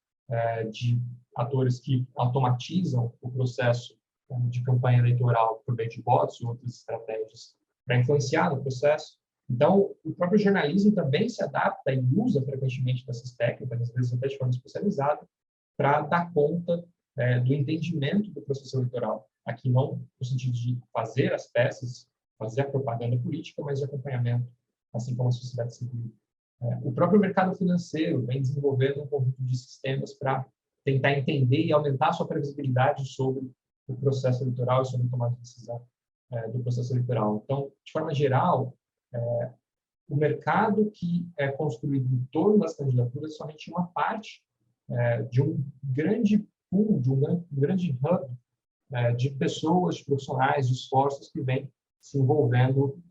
de atores que automatizam o processo de campanha eleitoral por meio de bots e outras estratégias para influenciar no processo. Então, o próprio jornalismo também se adapta e usa frequentemente dessas técnicas, às vezes até de forma especializada, para dar conta do entendimento do processo eleitoral. Aqui não no sentido de fazer as peças, fazer a propaganda política, mas de acompanhamento, assim como a sociedade civil. O próprio mercado financeiro vem desenvolvendo um conjunto de sistemas para tentar entender e aumentar a sua previsibilidade sobre o processo eleitoral e sobre a tomada de decisão do processo eleitoral. Então, de forma geral, o mercado que é construído em torno das candidaturas é somente uma parte de um grande pool, de um grande hub de pessoas, de profissionais, de esforços que vêm se envolvendo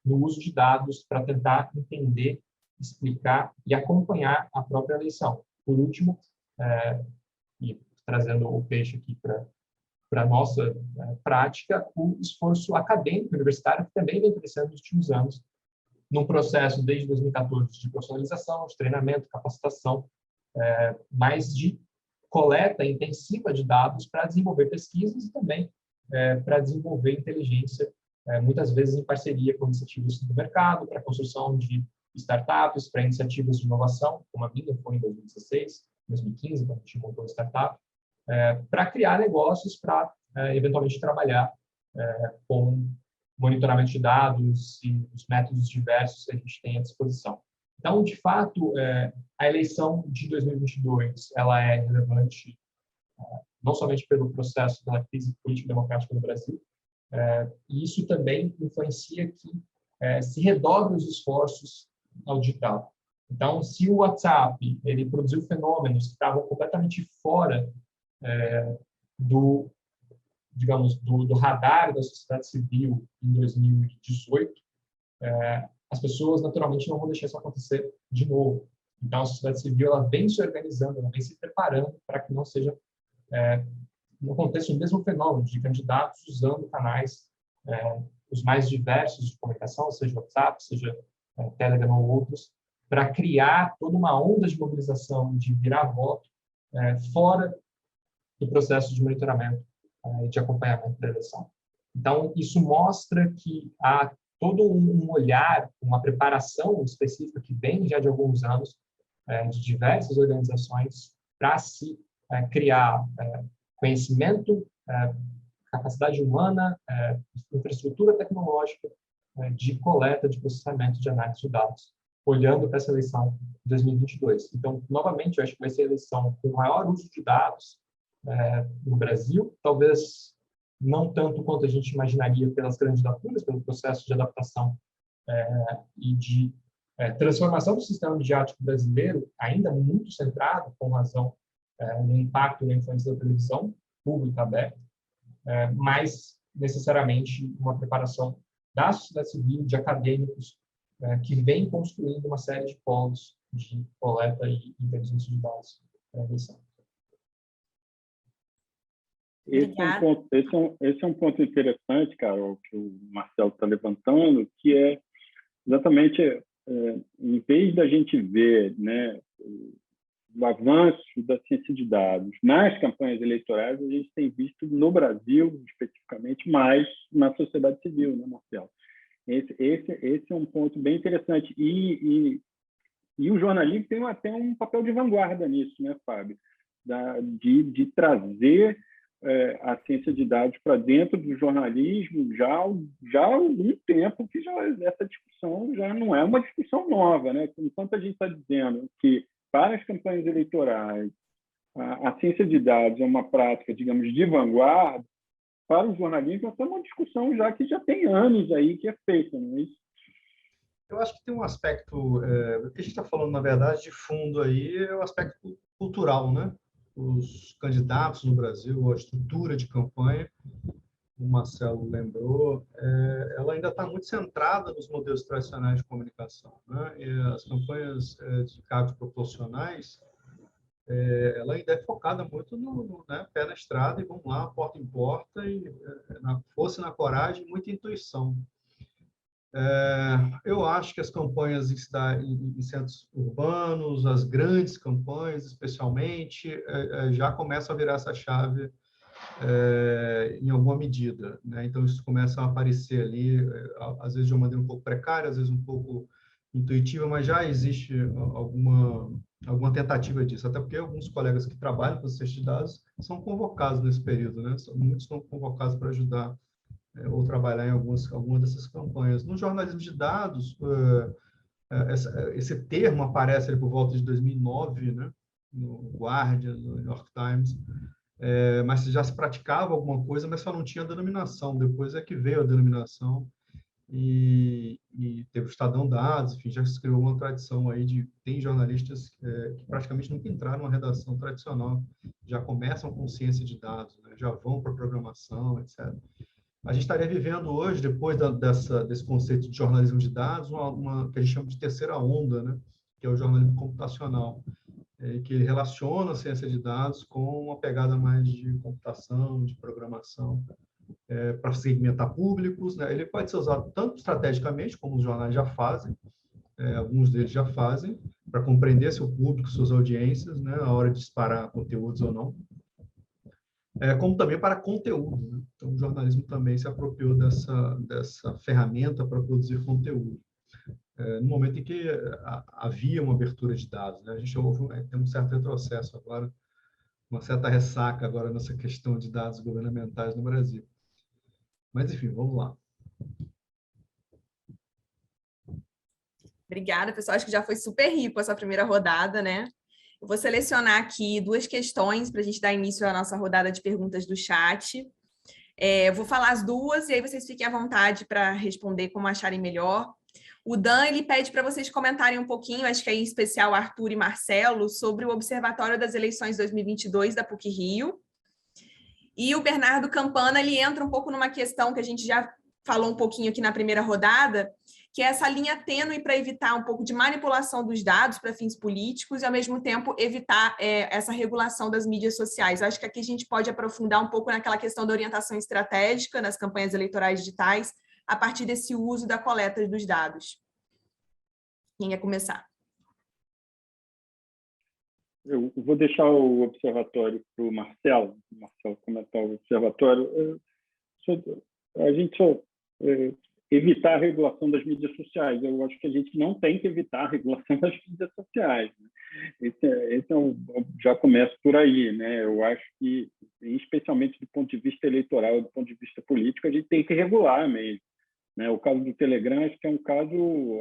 no uso de dados para tentar entender, explicar e acompanhar a própria eleição. Por último, e trazendo o peixe aqui para a nossa prática, o esforço acadêmico universitário, que também vem crescendo nos últimos anos, num processo desde 2014 de profissionalização, de treinamento, capacitação, mais de coleta intensiva de dados para desenvolver pesquisas e também para desenvolver inteligência, muitas vezes em parceria com iniciativas do mercado, para a construção de startups, para iniciativas de inovação, como a minha foi em 2016, 2015, quando a gente montou a startup, para criar negócios, para eventualmente trabalhar com monitoramento de dados e os métodos diversos que a gente tem à disposição. Então, de fato, a eleição de 2022 ela é relevante não somente pelo processo da crise política democrática no Brasil, e isso também influencia que se redobre os esforços ao digital. Então, se o WhatsApp ele produziu fenômenos que estavam completamente fora do radar da sociedade civil em 2018, as pessoas naturalmente não vão deixar isso acontecer de novo. Então, a sociedade civil ela vem se organizando, ela vem se preparando para que não seja não aconteça o mesmo fenômeno de candidatos usando canais os mais diversos de comunicação, seja WhatsApp, seja Telegram ou outros, para criar toda uma onda de mobilização, de virar voto, fora do processo de monitoramento e de acompanhamento da eleição. Então, isso mostra que há todo um olhar, uma preparação específica que vem já de alguns anos de diversas organizações para se criar conhecimento, capacidade humana, infraestrutura tecnológica de coleta, de processamento, de análise de dados, olhando para essa eleição de 2022. Então, novamente, eu acho que vai ser a eleição com o maior uso de dados no Brasil, talvez não tanto quanto a gente imaginaria pelas candidaturas, pelo processo de adaptação e de transformação do sistema midiático brasileiro, ainda muito centrado, com razão, no impacto na influência da televisão pública aberta, mas necessariamente uma preparação da sociedade civil, de acadêmicos, que vem construindo uma série de polos de coleta e inteligência de dados para a eleição.
Esse é um ponto interessante, Carol, que o Marcelo está levantando, que é exatamente, em vez da gente ver, né, o avanço da ciência de dados nas campanhas eleitorais, a gente tem visto no Brasil, especificamente, mais na sociedade civil, né, Marcelo? Esse é um ponto bem interessante. E o jornalismo tem até um papel de vanguarda nisso, né, Fábio? De trazer a ciência de dados para dentro do jornalismo já há algum tempo, que essa discussão já não é uma discussão nova, né? Enquanto a gente está dizendo que para as campanhas eleitorais a ciência de dados é uma prática, digamos, de vanguarda, para o jornalismo essa é uma discussão que já tem anos aí que é feita, não é isso?
Eu acho que tem um aspecto, o que a gente está falando, na verdade, de fundo aí, é o aspecto cultural, né? Os candidatos no Brasil, a estrutura de campanha, o Marcelo lembrou, ela ainda está muito centrada nos modelos tradicionais de comunicação, né? E as campanhas de cargos proporcionais, ela ainda é focada muito no pé na estrada e vamos lá, porta em porta, e na força e na coragem, muita intuição. Eu acho que as campanhas em centros urbanos, as grandes campanhas, especialmente, já começam a virar essa chave em alguma medida, né? Então, isso começa a aparecer ali, às vezes de uma maneira um pouco precária, às vezes um pouco intuitiva, mas já existe alguma tentativa disso, até porque alguns colegas que trabalham com ciência de dados são convocados nesse período, né? Muitos são convocados para ajudar ou trabalhar em alguma dessas campanhas. No jornalismo de dados, esse termo aparece ali por volta de 2009, né? No Guardian, no New York Times, mas já se praticava alguma coisa, mas só não tinha denominação. Depois é que veio a denominação e teve o Estadão Dados, enfim, já se criou uma tradição aí tem jornalistas que praticamente nunca entraram numa redação tradicional, já começam com ciência de dados, né? Já vão para programação, etc. A gente estaria vivendo hoje, depois desse conceito de jornalismo de dados, uma que a gente chama de terceira onda, né? Que é o jornalismo computacional, que ele relaciona a ciência de dados com uma pegada mais de computação, de programação, para segmentar públicos, né? Ele pode ser usado tanto estrategicamente, como os jornais já fazem, alguns deles já fazem, para compreender seu público, suas audiências, né? A hora de disparar conteúdos ou não, como também para conteúdo, né? Então, o jornalismo também se apropriou dessa ferramenta para produzir conteúdo. No momento em que havia uma abertura de dados, né? A gente tem um certo retrocesso agora, uma certa ressaca agora nessa questão de dados governamentais no Brasil. Mas, enfim, vamos lá.
Obrigada, pessoal. Acho que já foi super rico essa primeira rodada, né? Eu vou selecionar aqui 2 questões para a gente dar início à nossa rodada de perguntas do chat. Eu vou falar as 2 e aí vocês fiquem à vontade para responder como acharem melhor. O Dan, ele pede para vocês comentarem um pouquinho, acho que é em especial Arthur e Marcelo, sobre o Observatório das Eleições 2022 da PUC-Rio. E o Bernardo Campana, ele entra um pouco numa questão que a gente já falou um pouquinho aqui na primeira rodada, que é essa linha tênue para evitar um pouco de manipulação dos dados para fins políticos e, ao mesmo tempo, evitar essa regulação das mídias sociais. Acho que aqui a gente pode aprofundar um pouco naquela questão da orientação estratégica nas campanhas eleitorais digitais, a partir desse uso da coleta dos dados. Quem quer começar?
Eu vou deixar o observatório para o Marcelo comentar o observatório. A gente só evitar a regulação das mídias sociais. Eu acho que a gente não tem que evitar a regulação das mídias sociais, né? Já começa por aí, né? Eu acho que, especialmente do ponto de vista eleitoral, do ponto de vista político, a gente tem que regular mesmo, né? O caso do Telegram acho que é um caso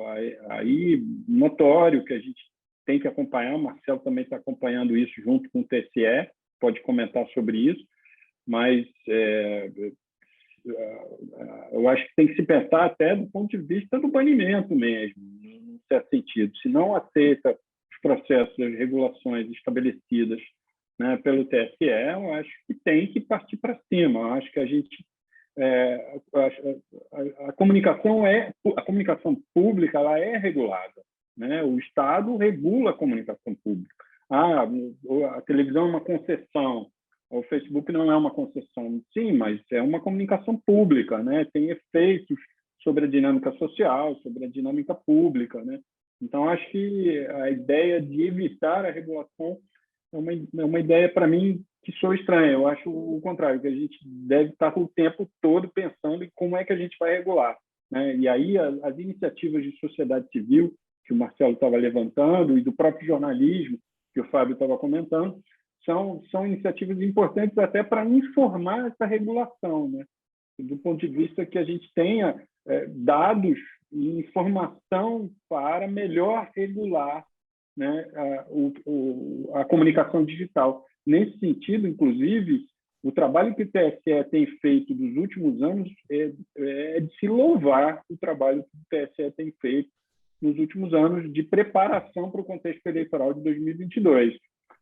aí notório que a gente tem que acompanhar. O Marcelo também está acompanhando isso junto com o TSE, pode comentar sobre isso, mas eu acho que tem que se pensar até do ponto de vista do banimento mesmo, em certo sentido. Se não aceita os processos, as regulações estabelecidas, né, pelo TSE, eu acho que tem que partir para cima. Eu acho que a gente a comunicação pública ela é regulada, né? O Estado regula a comunicação pública. A televisão é uma concessão, o Facebook não é uma concessão, sim, mas é uma comunicação pública, né? Tem efeitos sobre a dinâmica social, sobre a dinâmica pública, né? Então, acho que a ideia de evitar a regulação é uma ideia, para mim, que sou estranha. Eu acho o contrário, que a gente deve estar o tempo todo pensando em como é que a gente vai regular, né? E aí as iniciativas de sociedade civil que o Marcelo estava levantando e do próprio jornalismo que o Fábio estava comentando são iniciativas importantes até para informar essa regulação, né? Do ponto de vista que a gente tenha dados e informação para melhor regular, né, a comunicação digital. Nesse sentido, inclusive, o trabalho que o TSE tem feito nos últimos anos é de se louvar o trabalho que o TSE tem feito nos últimos anos de preparação para o contexto eleitoral de 2022.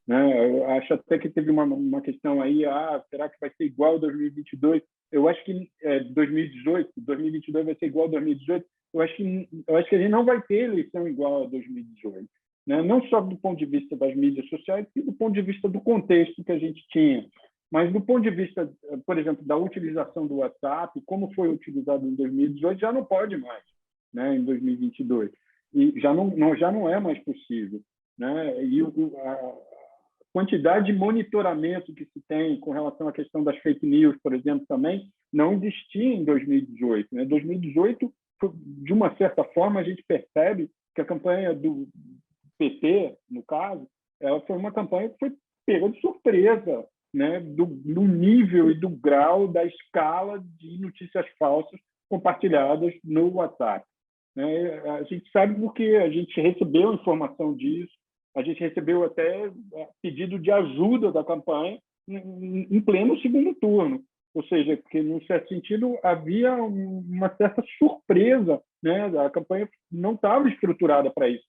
Né? Eu acho até que teve uma questão aí, será que vai ser igual a 2022? Eu acho que 2022 vai ser igual a 2018. Eu acho que a gente não vai ter eleição igual a 2018. Né? Não só do ponto de vista das mídias sociais, mas do ponto de vista do contexto que a gente tinha. Mas do ponto de vista, por exemplo, da utilização do WhatsApp, como foi utilizado em 2018, já não pode mais, né, em 2022. E já não é mais possível. Né? E a quantidade de monitoramento que se tem com relação à questão das fake news, por exemplo, também não existia em 2018. Né? 2018, de uma certa forma, a gente percebe que a campanha do PT, no caso, ela foi uma campanha que foi pega de surpresa, né, do nível e do grau da escala de notícias falsas compartilhadas no WhatsApp. Né? A gente sabe porque a gente recebeu informação disso, a gente recebeu até pedido de ajuda da campanha em pleno segundo turno. Ou seja, que, num certo sentido, havia uma certa surpresa, né? A campanha não estava estruturada para isso.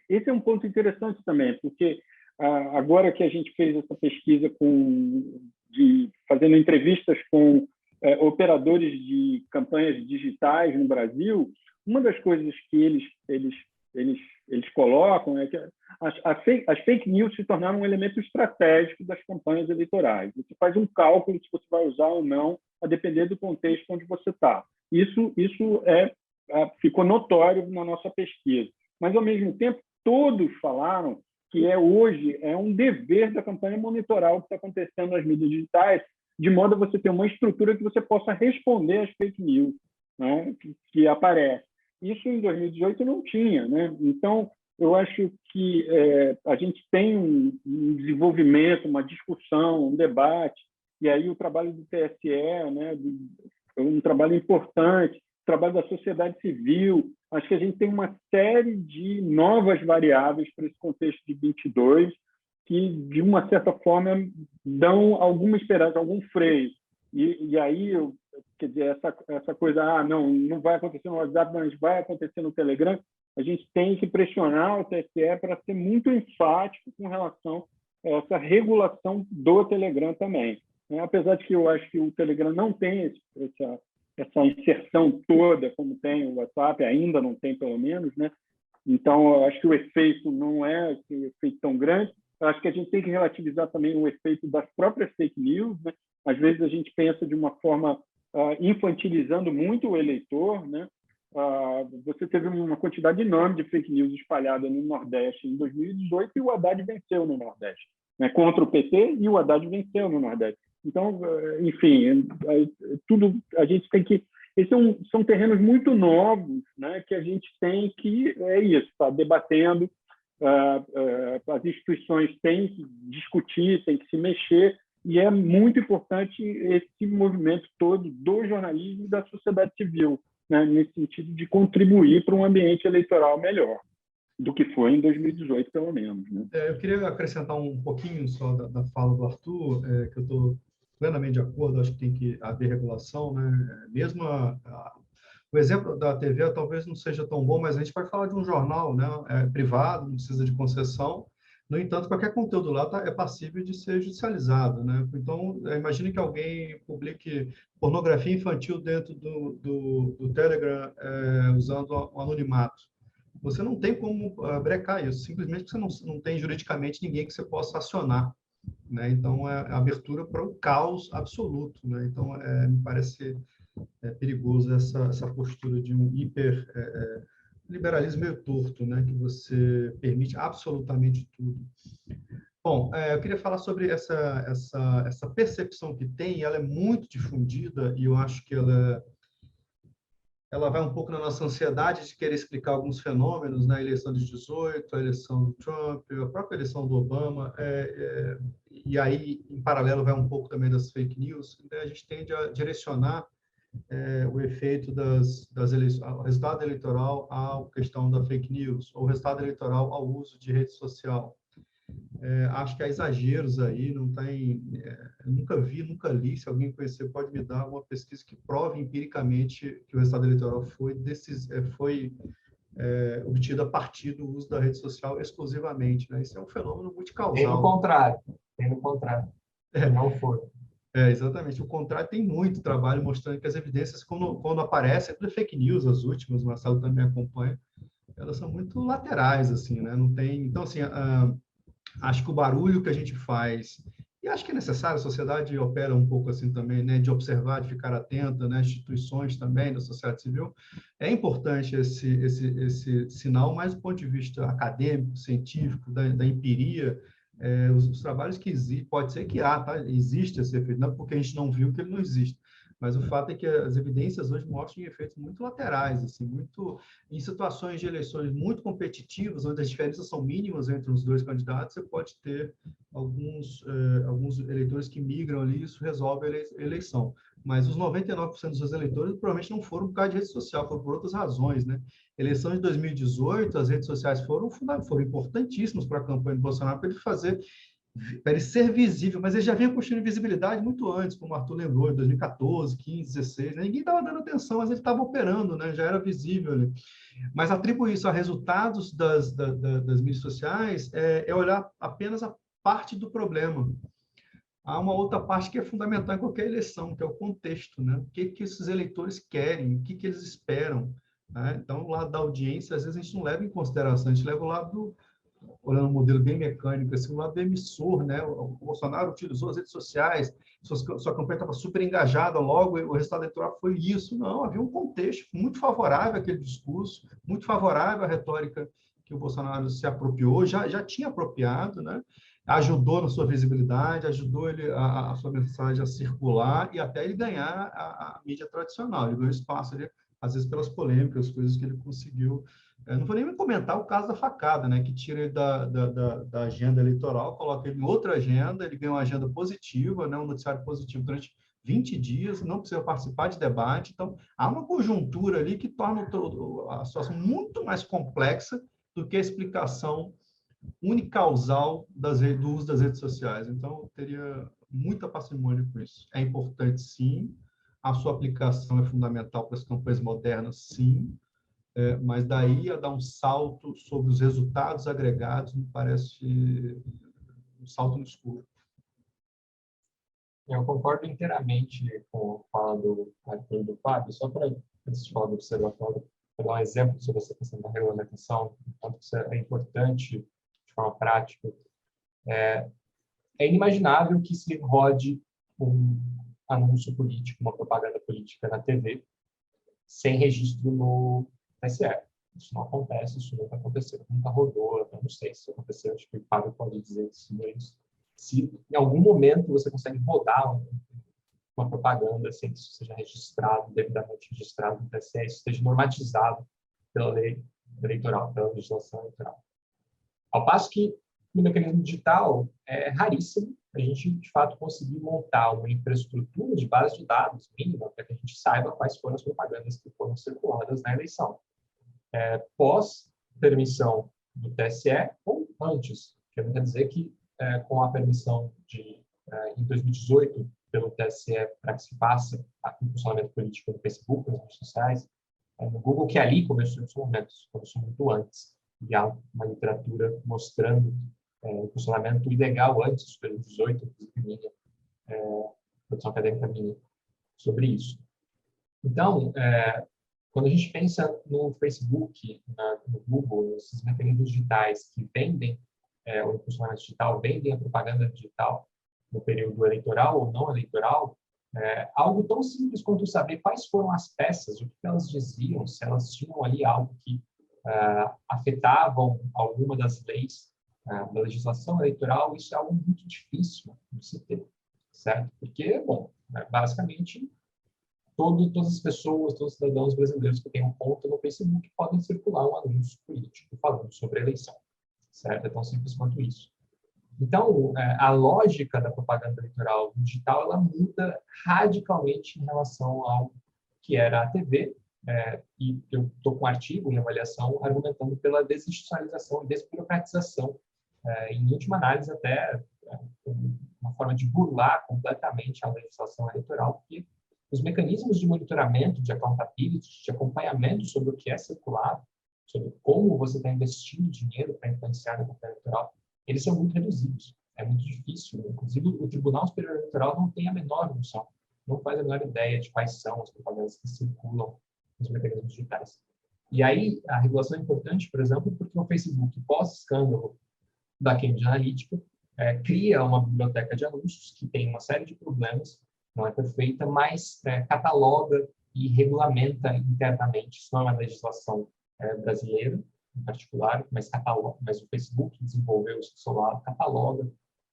Esse é um ponto interessante também, porque agora que a gente fez essa pesquisa fazendo entrevistas com operadores de campanhas digitais no Brasil, uma das coisas que eles colocam é que as fake news se tornaram um elemento estratégico das campanhas eleitorais. Você faz um cálculo se você vai usar ou não, a depender do contexto onde você está. Isso ficou notório na nossa pesquisa. Mas, ao mesmo tempo, todos falaram que hoje é um dever da campanha monitorar o que está acontecendo nas mídias digitais, de modo a você ter uma estrutura que você possa responder às fake news, né, que aparecem. Isso em 2018 não tinha. Né? Então, eu acho que a gente tem um desenvolvimento, uma discussão, um debate, e aí o trabalho do TSE, né, um trabalho importante, o trabalho da sociedade civil. Acho que a gente tem uma série de novas variáveis para esse contexto de 22 que, de uma certa forma, dão alguma esperança, algum freio. E aí, quer dizer, essa coisa, não vai acontecer no WhatsApp, mas vai acontecer no Telegram, a gente tem que pressionar o TSE para ser muito enfático com relação a essa regulação do Telegram também. Né? Apesar de que eu acho que o Telegram não tem essa inserção toda como tem o WhatsApp, ainda não tem, pelo menos, né? Então, eu acho que o efeito não é um efeito tão grande. Eu acho que a gente tem que relativizar também o efeito das próprias fake news, né? Às vezes a gente pensa de uma forma infantilizando muito o eleitor, né? você teve uma quantidade enorme de fake news espalhada no Nordeste em 2018 e o Haddad venceu no Nordeste, né, contra o PT, e o Haddad venceu no Nordeste. Então, enfim, tudo a gente tem que... Esses são terrenos muito novos, né, que a gente tem que, tá debatendo, as instituições têm que discutir, têm que se mexer, e é muito importante esse movimento todo do jornalismo e da sociedade civil, né, nesse sentido de contribuir para um ambiente eleitoral melhor do que foi em 2018, pelo menos. Né?
Eu queria acrescentar um pouquinho só da fala do Arthur, que eu estou plenamente de acordo, acho que tem que haver regulação, né? Mesmo o exemplo da TV talvez não seja tão bom, mas a gente vai falar de um jornal, né, privado, não precisa de concessão. No entanto, qualquer conteúdo lá é passível de ser judicializado, né? Então, imagine que alguém publique pornografia infantil dentro do Telegram, usando o anonimato. Você não tem como brecar isso, simplesmente porque você não tem juridicamente ninguém que você possa acionar, né? Então, é a abertura para o caos absoluto, né? Então, me parece perigoso essa postura de um liberalismo meio torto, né? Que você permite absolutamente tudo. Bom, eu queria falar sobre essa percepção que tem, ela é muito difundida, e eu acho que ela vai um pouco na nossa ansiedade de querer explicar alguns fenômenos, na eleição de 18, a eleição do Trump, a própria eleição do Obama, e aí, em paralelo, vai um pouco também das fake news. Então, a gente tende a direcionar o efeito das eleições, o resultado eleitoral à questão da fake news, ou o resultado eleitoral ao uso de rede social. Acho que há exageros aí, não tem... nunca vi, nunca li, se alguém conhecer pode me dar uma pesquisa que prove empiricamente que o resultado eleitoral foi obtido a partir do uso da rede social exclusivamente, né? Isso é um fenômeno multicausal.
Tem no contrário. Não foi.
Exatamente. O contrário, tem muito trabalho mostrando que as evidências, quando aparecem, é tudo fake news, as últimas, o Marcelo também acompanha, elas são muito laterais, assim, né? Não tem... Então, assim, acho que o barulho que a gente faz, e acho que é necessário, a sociedade opera um pouco assim também, né, de observar, de ficar atenta, né, instituições também da sociedade civil, é importante esse sinal, mas do ponto de vista acadêmico, científico, da empiria, os trabalhos que existem, pode ser que existe esse efeito, não é porque a gente não viu que ele não existe, mas o fato é que as evidências hoje mostram efeitos muito laterais, assim, muito em situações de eleições muito competitivas, onde as diferenças são mínimas entre os dois candidatos, você pode ter alguns eleitores que migram ali, isso resolve a eleição. Mas os 99% dos eleitores provavelmente não foram por causa de rede social, foram por outras razões, né? Eleição de 2018, as redes sociais foram importantíssimas para a campanha do Bolsonaro, para ele ser visível, mas ele já vinha construindo visibilidade muito antes, como o Arthur lembrou, em 2014, 15, 16, né? Ninguém estava dando atenção, mas ele estava operando, né? Já era visível, né? Mas atribuir isso a resultados das mídias sociais é olhar apenas a parte do problema. Há uma outra parte que é fundamental em qualquer eleição, que é o contexto, né? O que esses eleitores querem, o que eles esperam, né? Então, o lado da audiência, às vezes a gente não leva em consideração, a gente leva o lado olhando um modelo bem mecânico, assim, o lado do emissor, né? O Bolsonaro utilizou as redes sociais, sua campanha estava super engajada, logo o resultado eleitoral foi isso. Não, havia um contexto muito favorável àquele discurso, muito favorável à retórica que o Bolsonaro se apropriou, já tinha apropriado, né? Ajudou na sua visibilidade, ajudou a sua mensagem a circular e até ele ganhar a mídia tradicional. Ele ganhou espaço ali, às vezes pelas polêmicas, coisas que ele conseguiu. Não vou nem comentar o caso da facada, né, que tira ele da agenda eleitoral, coloca ele em outra agenda, ele ganha uma agenda positiva, né, um noticiário positivo durante 20 dias, não precisa participar de debate. Então, há uma conjuntura ali que torna a situação muito mais complexa do que a explicação unicausal do uso das redes sociais. Então, eu teria muita parcimônia com isso. É importante, sim. A sua aplicação é fundamental para as campanhas modernas, sim. Mas daí a dar um salto sobre os resultados agregados me parece um salto no escuro.
Eu concordo inteiramente com a fala do Arthur e do Fábio. Só para, antes de falar do observatório, para dar um exemplo sobre essa questão da regulamentação, quanto isso é importante de forma prática. É inimaginável que se rode um anúncio político, uma propaganda política na TV, sem registro no TSE. Isso não acontece, isso nunca aconteceu, nunca rodou, eu não sei se aconteceu, acho que o Fábio pode dizer se em algum momento você consegue rodar uma propaganda sem que isso seja registrado, devidamente registrado no TSE, isso esteja normatizado pela lei eleitoral, pela legislação eleitoral. Ao passo que no mecanismo digital é raríssimo a gente, de fato, conseguir montar uma infraestrutura de base de dados mínima para que a gente saiba quais foram as propagandas que foram circuladas na eleição. Pós permissão do TSE ou antes. Quer dizer que, com a permissão em 2018 pelo TSE para que se faça o funcionamento político no Facebook, nas redes sociais, no Google, que ali começou muito antes. E há uma literatura mostrando o funcionamento ilegal antes de 2018, inclusive produção acadêmica minha, sobre isso. Então, quando a gente pensa no Facebook, no Google, esses mecanismos digitais que vendem o funcionamento digital, vendem a propaganda digital no período eleitoral ou não eleitoral, algo tão simples quanto saber quais foram as peças, o que elas diziam, se elas tinham ali algo que afetavam alguma das leis da legislação eleitoral, isso é algo muito difícil de se ter, certo? Porque, bom, basicamente, todas as pessoas, todos os cidadãos brasileiros que têm conta no Facebook podem circular um anúncio político falando sobre a eleição, certo? É tão simples quanto isso. Então, a lógica da propaganda eleitoral digital, ela muda radicalmente em relação ao que era a TV, e eu estou com um artigo em avaliação argumentando pela desinstitucionalização e desburocratização, em última análise até uma forma de burlar completamente a legislação eleitoral, porque os mecanismos de monitoramento, de accountability, de acompanhamento sobre o que é circulado, sobre como você está investindo dinheiro para influenciar a campanha eleitoral, eles são muito reduzidos. É muito difícil. Inclusive, o Tribunal Superior Eleitoral não tem a menor noção, não faz a menor ideia de quais são as propagandas que circulam nos mecanismos digitais. E aí, a regulação é importante, por exemplo, porque o Facebook, pós-escândalo da Cambridge Analytica, cria uma biblioteca de anúncios que tem uma série de problemas, não é perfeita, mas cataloga e regulamenta internamente. Isso não é uma legislação brasileira, em particular, mas o Facebook desenvolveu isso do seu lado, cataloga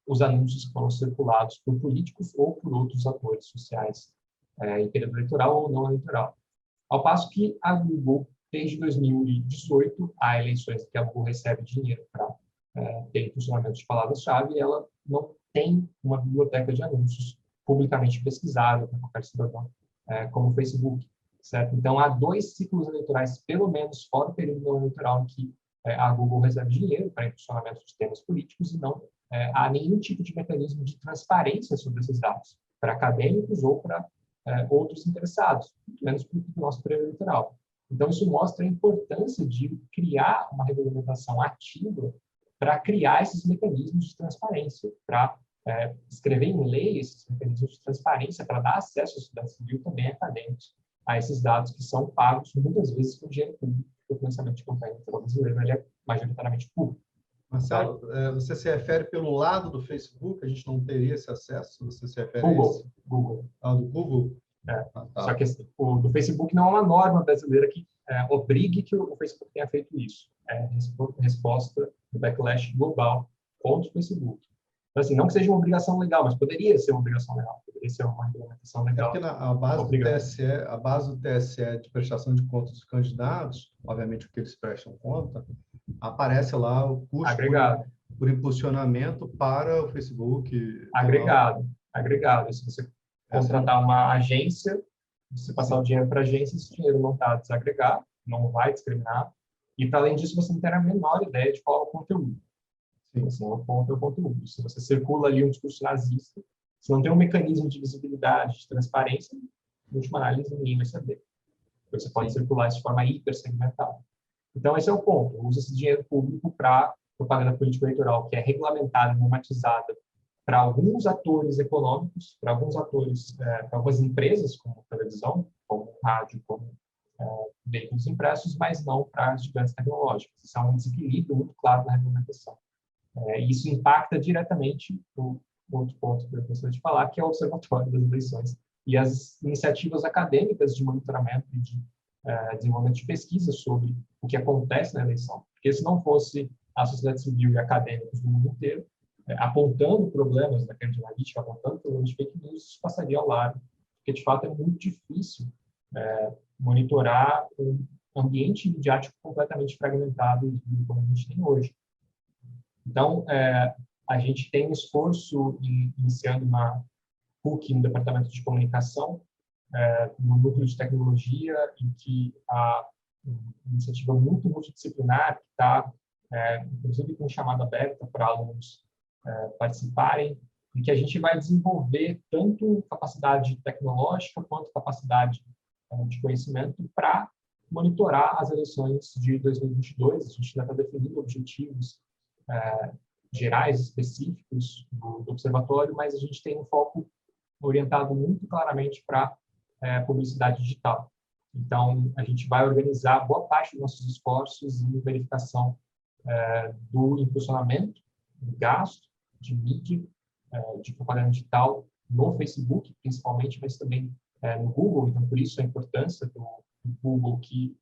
os anúncios que foram circulados por políticos ou por outros atores sociais, em período eleitoral ou não eleitoral. Ao passo que a Google, desde 2018, há eleições que a Google recebe dinheiro para ter funcionamento de palavras-chave, e ela não tem uma biblioteca de anúncios publicamente pesquisada para qualquer cidadão, como o Facebook, certo? Então, há 2 ciclos eleitorais, pelo menos fora o período não eleitoral, em que a Google recebe dinheiro para impulsionamento de temas políticos e não há nenhum tipo de mecanismo de transparência sobre esses dados, para acadêmicos ou para outros interessados, muito menos para o nosso período eleitoral. Então, isso mostra a importância de criar uma regulamentação ativa para criar esses mecanismos de transparência, para escrever em lei esses mecanismos de transparência, para dar acesso à sociedade civil também acadêmicos a esses dados que são pagos muitas vezes com dinheiro público, porque o financiamento de campanha eleitoral brasileiro ele é majoritariamente público.
Marcelo, você se refere pelo lado do Facebook? A gente não teria esse acesso? Você se refere
Google.
a esse?
Google.
Do Google?
Tá. Só que o do Facebook não é uma norma brasileira que obrigue que o Facebook tenha feito isso. É resposta do backlash global contra o Facebook. Então, assim, não que seja uma obrigação legal, mas poderia ser uma obrigação legal, poderia ser uma regulamentação legal.
Porque a base do TSE de prestação de contas dos candidatos, obviamente o que eles prestam conta, aparece lá o custo por impulsionamento para o Facebook.
Agregado. Se você contratar uma agência, você passar o dinheiro para a agência, esse dinheiro não está desagregado, não vai discriminar. E, para além disso, você não terá a menor ideia de qual é o conteúdo. Assim, o ponto é o conteúdo. Se você circula ali um discurso nazista, se não tem um mecanismo de visibilidade, de transparência, em última análise, ninguém vai saber. Você pode circular isso de forma hipersegmentada. Então, esse é o ponto. Usa esse dinheiro público para propaganda político-eleitoral, que é regulamentada e normatizada para alguns atores econômicos, para alguns atores, para algumas empresas, como televisão, como rádio, como veículos impressos, mas não para as gigantes tecnológicas. Isso é um desequilíbrio muito claro na regulamentação. E isso impacta diretamente o outro ponto que eu gostaria de falar, que é o Observatório das Eleições e as iniciativas acadêmicas de monitoramento e de desenvolvimento de pesquisa sobre o que acontece na eleição. Porque se não fosse a sociedade civil e acadêmicos do mundo inteiro apontando problemas da Cambridge Analytica, apontando problemas de fake news, isso passaria ao lado. Porque, de fato, é muito difícil monitorar um ambiente midiático completamente fragmentado como a gente tem hoje. Então, a gente tem um esforço iniciando na PUC, no Departamento de Comunicação, no núcleo de tecnologia, em que a iniciativa muito multidisciplinar, que está, inclusive, com chamada aberta para alunos participarem, em que a gente vai desenvolver tanto capacidade tecnológica quanto capacidade de conhecimento para monitorar as eleições de 2022. A gente já está definindo objetivos gerais, específicos do observatório, mas a gente tem um foco orientado muito claramente para publicidade digital. Então, a gente vai organizar boa parte dos nossos esforços em verificação do impulsionamento, do gasto, de mídia, de propaganda digital no Facebook, principalmente, mas também no Google. Então, por isso a importância do Google, que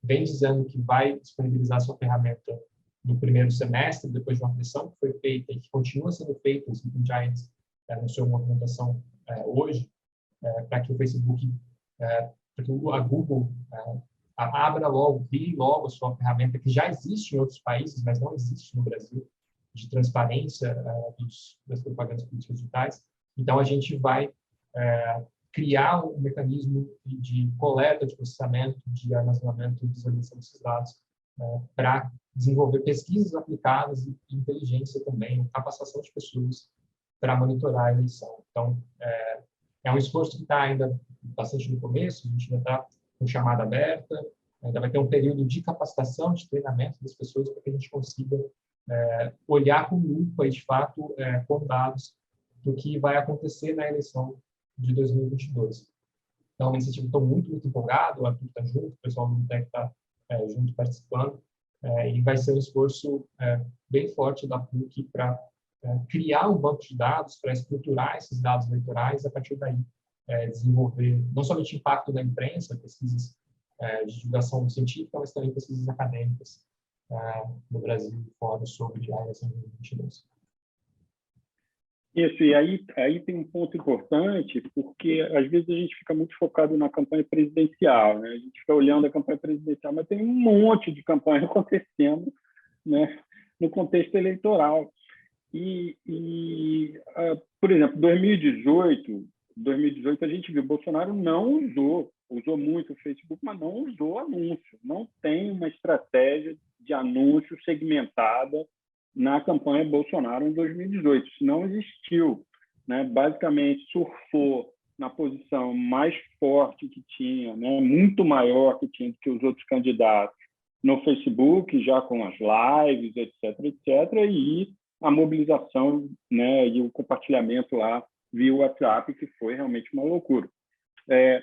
vem dizendo que vai disponibilizar sua ferramenta no primeiro semestre, depois de uma pressão que foi feita e que continua sendo feita. O Sleeping Giants anunciou uma movimentação hoje para que o Facebook, para que a Google abra logo, crie logo a sua ferramenta, que já existe em outros países, mas não existe no Brasil, de transparência das propagandas políticas digitais. Então, a gente vai criar um mecanismo de coleta, de processamento, de armazenamento e visualização desses dados para desenvolver pesquisas aplicadas e inteligência também, capacitação de pessoas para monitorar a eleição. Então, é um esforço que está ainda bastante no começo, a gente ainda está com chamada aberta, ainda vai ter um período de capacitação, de treinamento das pessoas para que a gente consiga olhar com lupa e, de fato, com dados do que vai acontecer na eleição de 2022. Então, nesse sentido, estou muito, muito empolgado, o Arthur está junto, o pessoal do Unitec está junto participando, e vai ser um esforço bem forte da PUC para criar um banco de dados, para estruturar esses dados eleitorais, a partir daí desenvolver não somente impacto da imprensa, pesquisas de divulgação científica, mas também pesquisas acadêmicas no Brasil e fora sobre a eleição de 2022.
Isso, e aí tem um ponto importante, porque às vezes a gente fica muito focado na campanha presidencial, né? A gente fica olhando a campanha presidencial, mas tem um monte de campanha acontecendo, né, no contexto eleitoral. Por exemplo, 2018 a gente viu, Bolsonaro não usou muito o Facebook, mas não usou anúncio, não tem uma estratégia de anúncio segmentada na campanha Bolsonaro em 2018. Isso não existiu, né? Basicamente, surfou na posição mais forte que tinha, né? Muito maior que tinha do que os outros candidatos no Facebook, já com as lives, etc., e a mobilização, né? E o compartilhamento lá via WhatsApp, que foi realmente uma loucura.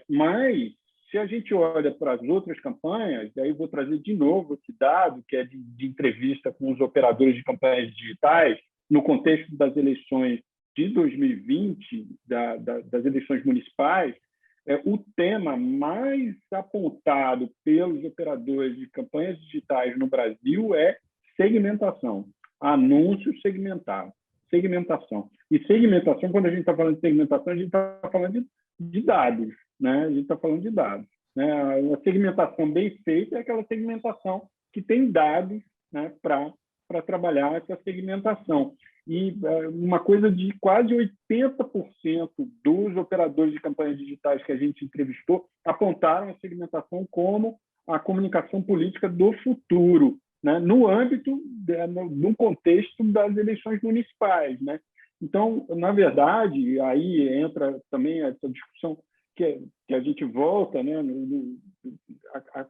Mas, se a gente olha para as outras campanhas, daí vou trazer de novo esse dado, que é de entrevista com os operadores de campanhas digitais, no contexto das eleições de 2020, das eleições municipais, o tema mais apontado pelos operadores de campanhas digitais no Brasil é segmentação, anúncio segmentado, segmentação. E segmentação, quando a gente está falando de segmentação, a gente está falando de dados, né? A gente está falando de dados, né? A segmentação bem feita é aquela segmentação que tem dados, né, para trabalhar essa segmentação. E uma coisa de quase 80% dos operadores de campanhas digitais que a gente entrevistou apontaram a segmentação como a comunicação política do futuro, né, no âmbito, no contexto das eleições municipais, né? Então, na verdade, aí entra também essa discussão que a gente volta, né, a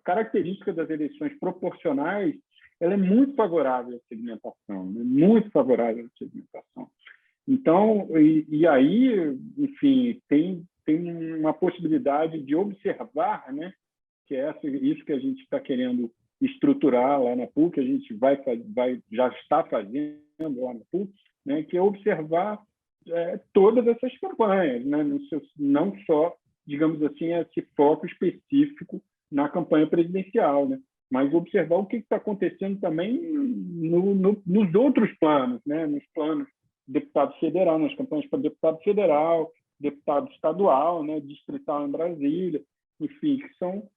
característica das eleições proporcionais, ela é muito favorável à segmentação, né? Muito favorável à segmentação. Então, e aí, enfim, tem uma possibilidade de observar, né, que é isso que a gente está querendo estruturar lá na PUC, a gente já está fazendo lá na PUC, né, que é observar todas essas campanhas, né, não só digamos assim, esse foco específico na campanha presidencial, né? Mas observar o que está acontecendo também nos outros planos, né? Nos planos de deputado federal, nas campanhas para deputado federal, deputado estadual, né? Distrital em Brasília, enfim, que são...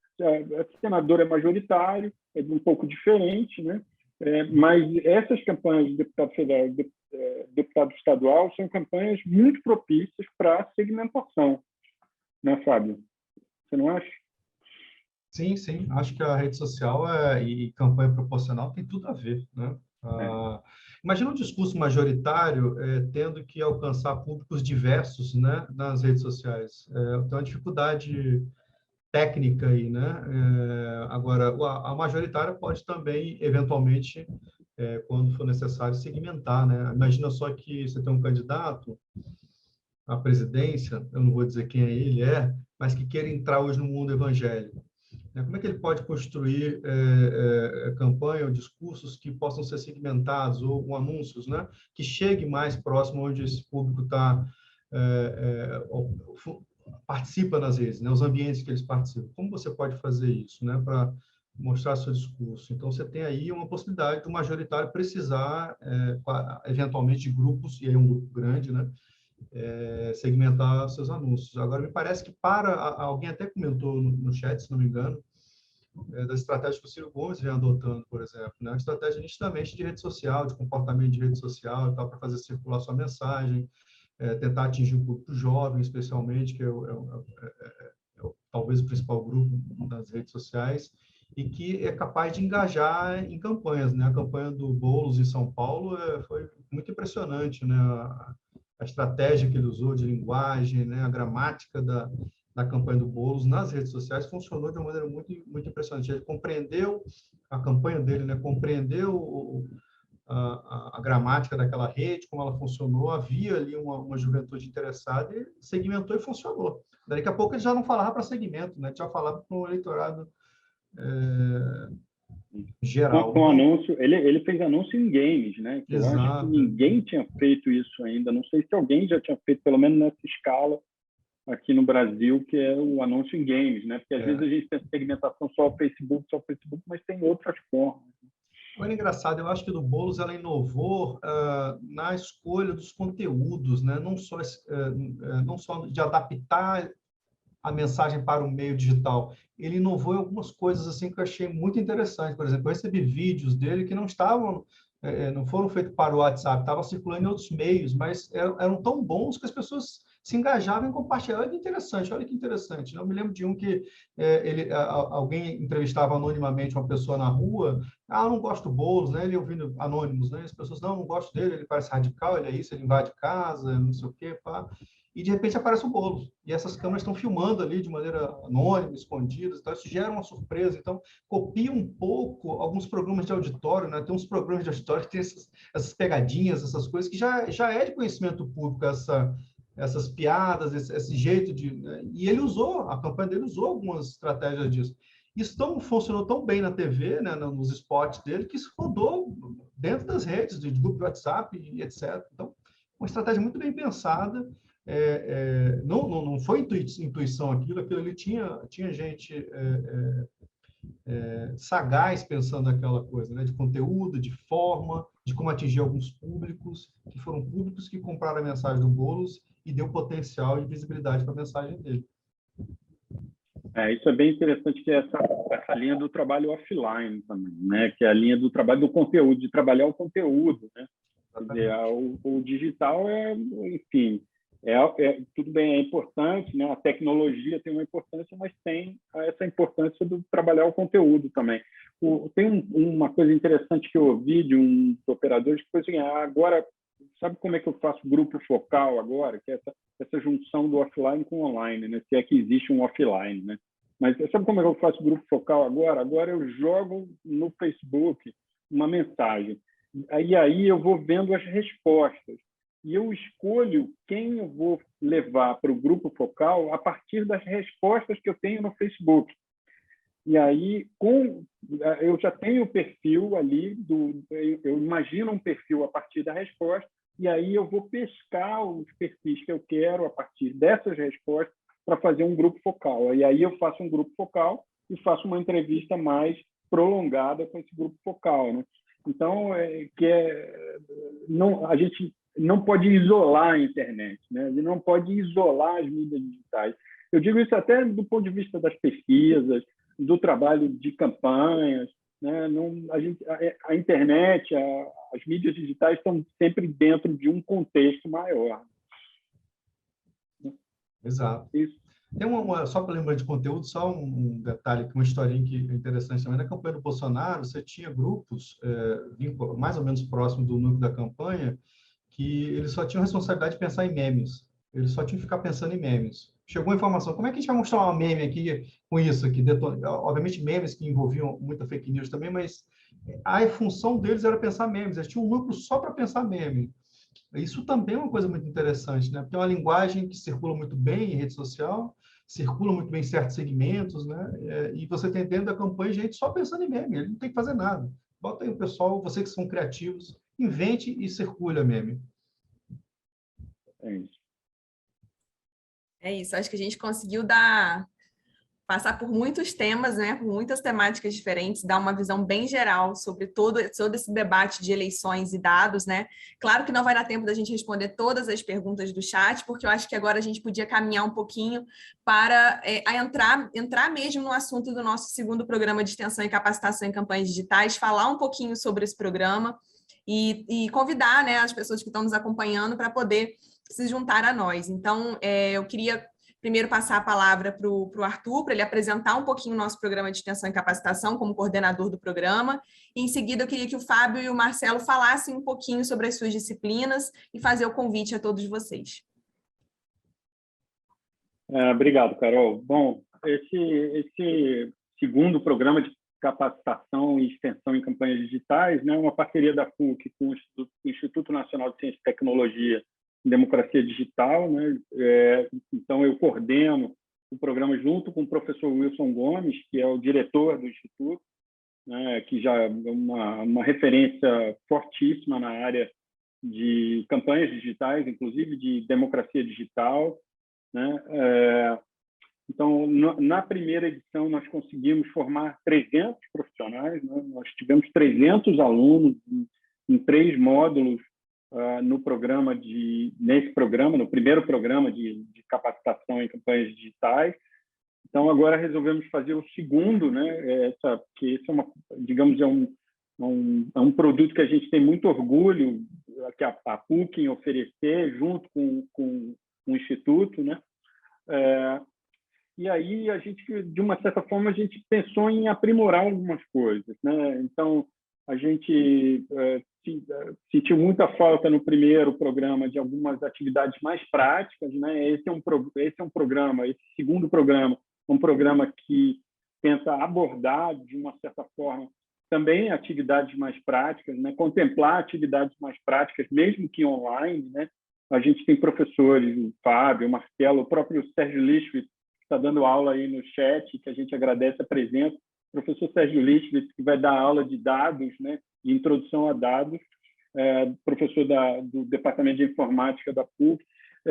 senador é majoritário, é um pouco diferente, né? Mas essas campanhas de deputado federal e deputado estadual são campanhas muito propícias para segmentação, né, Fábio? Você não acha?
Sim, sim. Acho que a rede social e campanha proporcional tem tudo a ver, né? Imagina um discurso majoritário tendo que alcançar públicos diversos, né, nas redes sociais. Tem uma dificuldade técnica aí, né? Agora, a majoritária pode também, eventualmente, quando for necessário, segmentar, né? Imagina só que você tem um candidato à presidência, eu não vou dizer quem ele mas que queira entrar hoje no mundo evangélico. Como é que ele pode construir campanha ou discursos que possam ser segmentados ou anúncios, né? Que chegue mais próximo onde esse público está participa nas redes, né? Os ambientes que eles participam. Como você pode fazer isso, né? Para mostrar seu discurso. Então, você tem aí uma possibilidade do majoritário precisar, eventualmente, de grupos, e aí um grupo grande, né? Segmentar seus anúncios. Agora, me parece que alguém até comentou no chat, se não me engano, das estratégias que o Ciro Gomes vem adotando, por exemplo, né? Uma estratégia nitidamente de rede social, de comportamento de rede social e tal, para fazer circular sua mensagem, tentar atingir o público jovem, especialmente, que talvez o principal grupo das redes sociais, e que é capaz de engajar em campanhas, né? A campanha do Boulos em São Paulo foi muito impressionante, né? A estratégia que ele usou de linguagem, né? A gramática da campanha do Boulos nas redes sociais funcionou de uma maneira muito, muito impressionante. Ele compreendeu a campanha dele, né? Compreendeu a gramática daquela rede, como ela funcionou, havia ali uma juventude interessada e segmentou e funcionou. Daqui a pouco ele já não falava para segmento, né? Já falava para o eleitorado geral.
Com anúncio, ele fez anúncio em games, né? Que eu acho que
Exato.
ninguém tinha feito isso ainda. Não sei se alguém já tinha feito, pelo menos nessa escala, aqui no Brasil, que é o anúncio em games, né? Porque às vezes a gente tem segmentação só o Facebook, mas tem outras formas.
Olha, engraçado, eu acho que do Boulos ela inovou na escolha dos conteúdos, né? Não só de adaptar a mensagem para o meio digital. Ele inovou em algumas coisas assim que eu achei muito interessante. Por exemplo, eu recebi vídeos dele que não foram feitos para o WhatsApp, estavam circulando em outros meios, mas eram tão bons que as pessoas se engajavam em compartilhar. Olha que interessante. Eu me lembro de um que alguém entrevistava anonimamente uma pessoa na rua. Eu não gosto do Boulos, né? Ele ouvindo anônimos, né? As pessoas, não gosto dele, ele parece radical, ele é isso, ele invade casa, não sei o quê, pá. E, de repente, aparece o Boulos. E essas câmeras estão filmando ali de maneira anônima, escondidas. Então, isso gera uma surpresa. Então, copia um pouco alguns programas de auditório, né? Tem uns programas de auditório que tem essas pegadinhas, essas coisas, que já é de conhecimento público, essas piadas, esse jeito de... Né? E a campanha dele usou algumas estratégias disso. Isso funcionou tão bem na TV, né? Nos spots dele, que isso rodou dentro das redes, de grupo de WhatsApp e etc. Então, uma estratégia muito bem pensada. Não foi intuição aquilo ali tinha gente sagaz pensando naquela coisa, né? De conteúdo, de forma, de como atingir alguns públicos, que foram públicos que compraram a mensagem do Boulos e deu potencial e visibilidade para a mensagem dele.
Isso é bem interessante, que é essa linha do trabalho offline também, né? Que é a linha do trabalho do conteúdo, de trabalhar o conteúdo, né? O digital enfim, tudo bem, é importante, né? A tecnologia tem uma importância, mas tem essa importância do trabalhar o conteúdo também. Tem uma coisa interessante que eu ouvi de um operador que foi assim, agora, sabe como é que eu faço grupo focal agora? Que é essa junção do offline com o online, né? Se é que existe um offline, né? Mas sabe como é que eu faço grupo focal agora? Agora eu jogo no Facebook uma mensagem. Aí eu vou vendo as respostas e eu escolho quem eu vou levar para o grupo focal a partir das respostas que eu tenho no Facebook. E aí, eu já tenho o perfil ali, eu imagino um perfil a partir da resposta, e aí eu vou pescar os perfis que eu quero a partir dessas respostas para fazer um grupo focal. E aí eu faço um grupo focal e faço uma entrevista mais prolongada com esse grupo focal, né? Então, a gente não pode isolar a internet, né? A gente não pode isolar as mídias digitais. Eu digo isso até do ponto de vista das pesquisas, do trabalho de campanhas, né? A internet, as mídias digitais estão sempre dentro de um contexto maior.
Exato.
Isso.
Tem só para lembrar de conteúdo, só um detalhe, uma historinha que é interessante também. Na campanha do Bolsonaro, você tinha grupos mais ou menos próximos do núcleo da campanha que eles só tinham responsabilidade de pensar em memes. Eles só tinham que ficar pensando em memes. Chegou a informação, como é que a gente vai mostrar uma meme aqui com isso aqui? Obviamente, memes que envolviam muita fake news também, mas a função deles era pensar memes. Eles tinham um núcleo só para pensar meme. Isso também é uma coisa muito interessante, né? Porque é uma linguagem que circula muito bem em rede social, circula muito bem em certos segmentos, né? E você tem dentro da campanha gente só pensando em meme, ele não tem que fazer nada. Bota aí o pessoal, vocês que são criativos, invente e circule a meme.
É isso.
É isso, acho que a gente conseguiu passar por muitos temas, né, por muitas temáticas diferentes, dar uma visão bem geral sobre todo esse debate de eleições e dados, né? Claro que não vai dar tempo da gente responder todas as perguntas do chat, porque eu acho que agora a gente podia caminhar um pouquinho para entrar mesmo no assunto do nosso segundo programa de extensão e capacitação em campanhas digitais, falar um pouquinho sobre esse programa e convidar, né, as pessoas que estão nos acompanhando para poder se juntar a nós. Então, eu queria primeiro passar a palavra para o Arthur, para ele apresentar um pouquinho o nosso programa de extensão e capacitação como coordenador do programa. E, em seguida, eu queria que o Fábio e o Marcelo falassem um pouquinho sobre as suas disciplinas e fazer o convite a todos vocês.
Obrigado, Carol. Bom, esse segundo programa de capacitação e extensão em campanhas digitais, né, uma parceria da PUC com o Instituto Nacional de Ciência e Tecnologia em Democracia Digital, né? Então, eu coordeno o programa junto com o professor Wilson Gomes, que é o diretor do Instituto, né? Que já é uma referência fortíssima na área de campanhas digitais, inclusive de democracia digital, né? Então, na primeira edição, nós conseguimos formar 300 profissionais, né? Nós tivemos 300 alunos em 3 módulos no primeiro programa de capacitação em campanhas digitais. Então, agora resolvemos fazer o segundo, né? Que esse digamos, é um produto que a gente tem muito orgulho, que a PUC em oferecer, junto com o Instituto, né? E aí, de uma certa forma, a gente pensou em aprimorar algumas coisas, né? Então, a gente sentiu muita falta no primeiro programa de algumas atividades mais práticas, né? Esse segundo programa, um programa que tenta abordar, de uma certa forma, também atividades mais práticas, né? Contemplar atividades mais práticas, mesmo que online, né? A gente tem professores, o Fábio, o Marcelo, o próprio Sérgio Lischwitz, que está dando aula aí no chat, que a gente agradece a presença, o professor Sérgio Lischwitz, que vai dar aula de dados, né, de introdução a dados, professor do Departamento de Informática da PUC.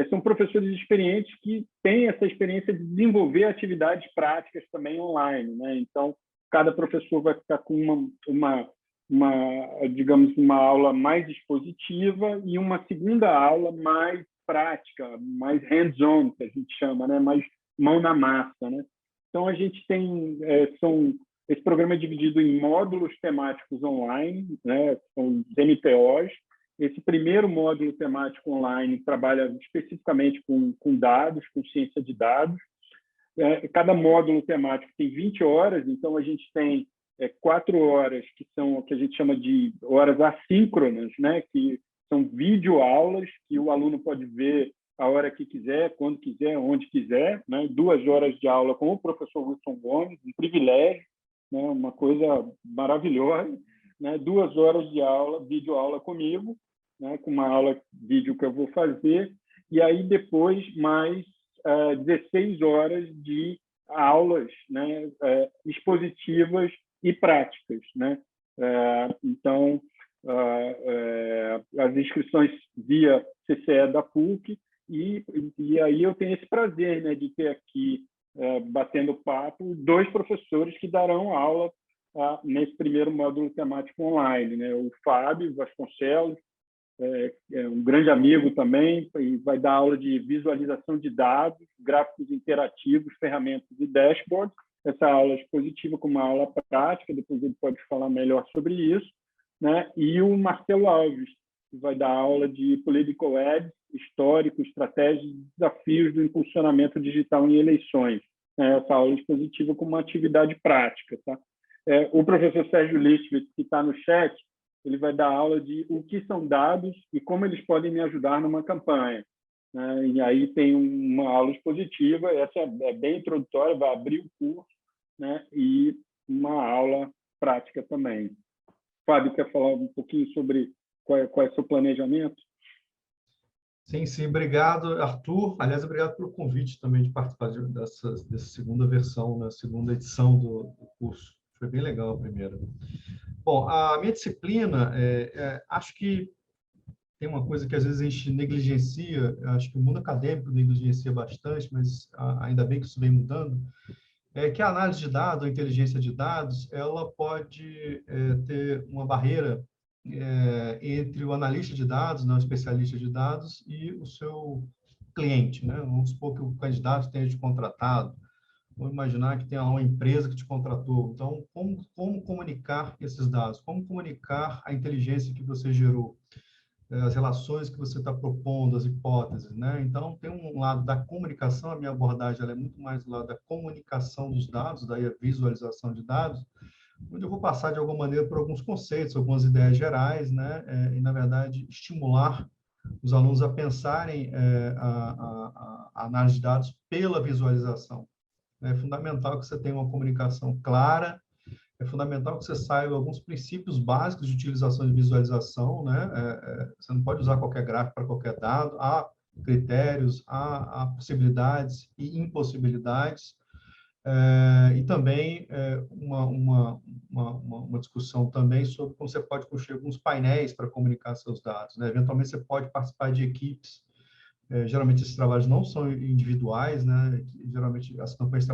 São professores experientes que têm essa experiência de desenvolver atividades práticas também online, né? Então, cada professor vai ficar com digamos, uma aula mais expositiva e uma segunda aula mais prática, mais hands-on, que a gente chama, né? Mais mão na massa, né? Então, a gente tem... Esse programa é dividido em módulos temáticos online, né? São MTOs. Esse primeiro módulo temático online trabalha especificamente com dados, com ciência de dados. Cada módulo temático tem 20 horas, então a gente tem 4 horas que são o que a gente chama de horas assíncronas, né? Que são videoaulas que o aluno pode ver a hora que quiser, quando quiser, onde quiser, né? 2 horas de aula com o professor Wilson Gomes, um privilégio, né? Uma coisa maravilhosa, né? 2 horas de aula, videoaula comigo, né? Com uma aula vídeo que eu vou fazer, e aí depois mais 16 horas de aulas, né? Expositivas e práticas, né? Então, as inscrições via CCE da PUC, E aí eu tenho esse prazer, né, de ter aqui, batendo papo, 2 professores que darão aula nesse primeiro módulo temático online, né? O Fábio Vasconcelos, é um grande amigo também, e vai dar aula de visualização de dados, gráficos interativos, ferramentas e dashboards. Essa aula é expositiva com uma aula prática, depois ele pode falar melhor sobre isso, né? E o Marcelo Alves, que vai dar aula de Political Ads, histórico, estratégias e desafios do impulsionamento digital em eleições. Essa aula é expositiva com uma atividade prática, tá? O professor Sérgio Lichtwitz, que está no chat, ele vai dar aula de o que são dados e como eles podem me ajudar numa campanha, né? E aí tem uma aula expositiva, essa é bem introdutória, vai abrir o curso, né? E uma aula prática também. Fábio, quer falar um pouquinho sobre qual é o seu planejamento?
Sim, obrigado, Arthur. Aliás, obrigado pelo convite também de participar dessa segunda versão, né? Segunda edição do curso. Foi bem legal a primeira. Bom, a minha disciplina, acho que tem uma coisa que às vezes a gente negligencia, acho que o mundo acadêmico negligencia bastante, mas ainda bem que isso vem mudando, é que a análise de dados, a inteligência de dados, ela pode ter uma barreira entre o analista de dados, né, o especialista de dados, e o seu cliente, né? Vamos supor que o candidato tenha te contratado, vamos imaginar que tem uma empresa que te contratou. Então, como comunicar esses dados? Como comunicar a inteligência que você gerou? As relações que você está propondo, as hipóteses, né? Então, tem um lado da comunicação, a minha abordagem ela é muito mais do lado da comunicação dos dados, daí a visualização de dados, onde eu vou passar de alguma maneira por alguns conceitos, algumas ideias gerais, né? E, na verdade, estimular os alunos a pensarem a análise de dados pela visualização. É fundamental que você tenha uma comunicação clara, é fundamental que você saiba alguns princípios básicos de utilização de visualização, né? Você não pode usar qualquer gráfico para qualquer dado, há critérios, há possibilidades e impossibilidades, e também uma discussão também sobre como você pode construir alguns painéis para comunicar seus dados, né? Eventualmente você pode participar de equipes, geralmente esses trabalhos não são individuais, né? Geralmente as campanhas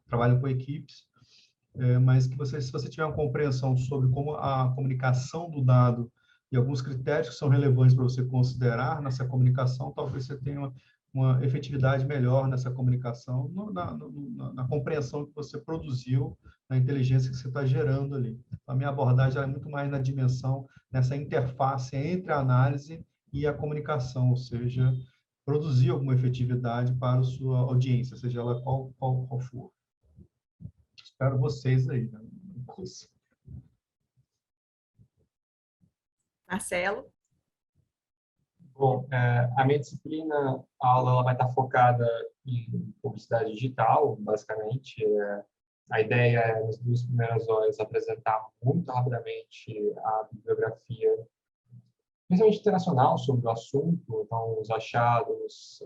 trabalham com equipes, mas que se você tiver uma compreensão sobre como a comunicação do dado e alguns critérios que são relevantes para você considerar nessa comunicação, talvez você tenha uma efetividade melhor nessa comunicação, na compreensão que você produziu, na inteligência que você está gerando ali. A minha abordagem é muito mais na dimensão, nessa interface entre a análise e a comunicação, ou seja, produzir alguma efetividade para a sua audiência, seja ela qual for. Espero vocês aí, né?
Marcelo?
Bom, a minha disciplina, a aula ela vai estar focada em publicidade digital, basicamente. A ideia é, nas 2 primeiras horas, apresentar muito rapidamente a bibliografia, principalmente internacional, sobre o assunto, então, os achados,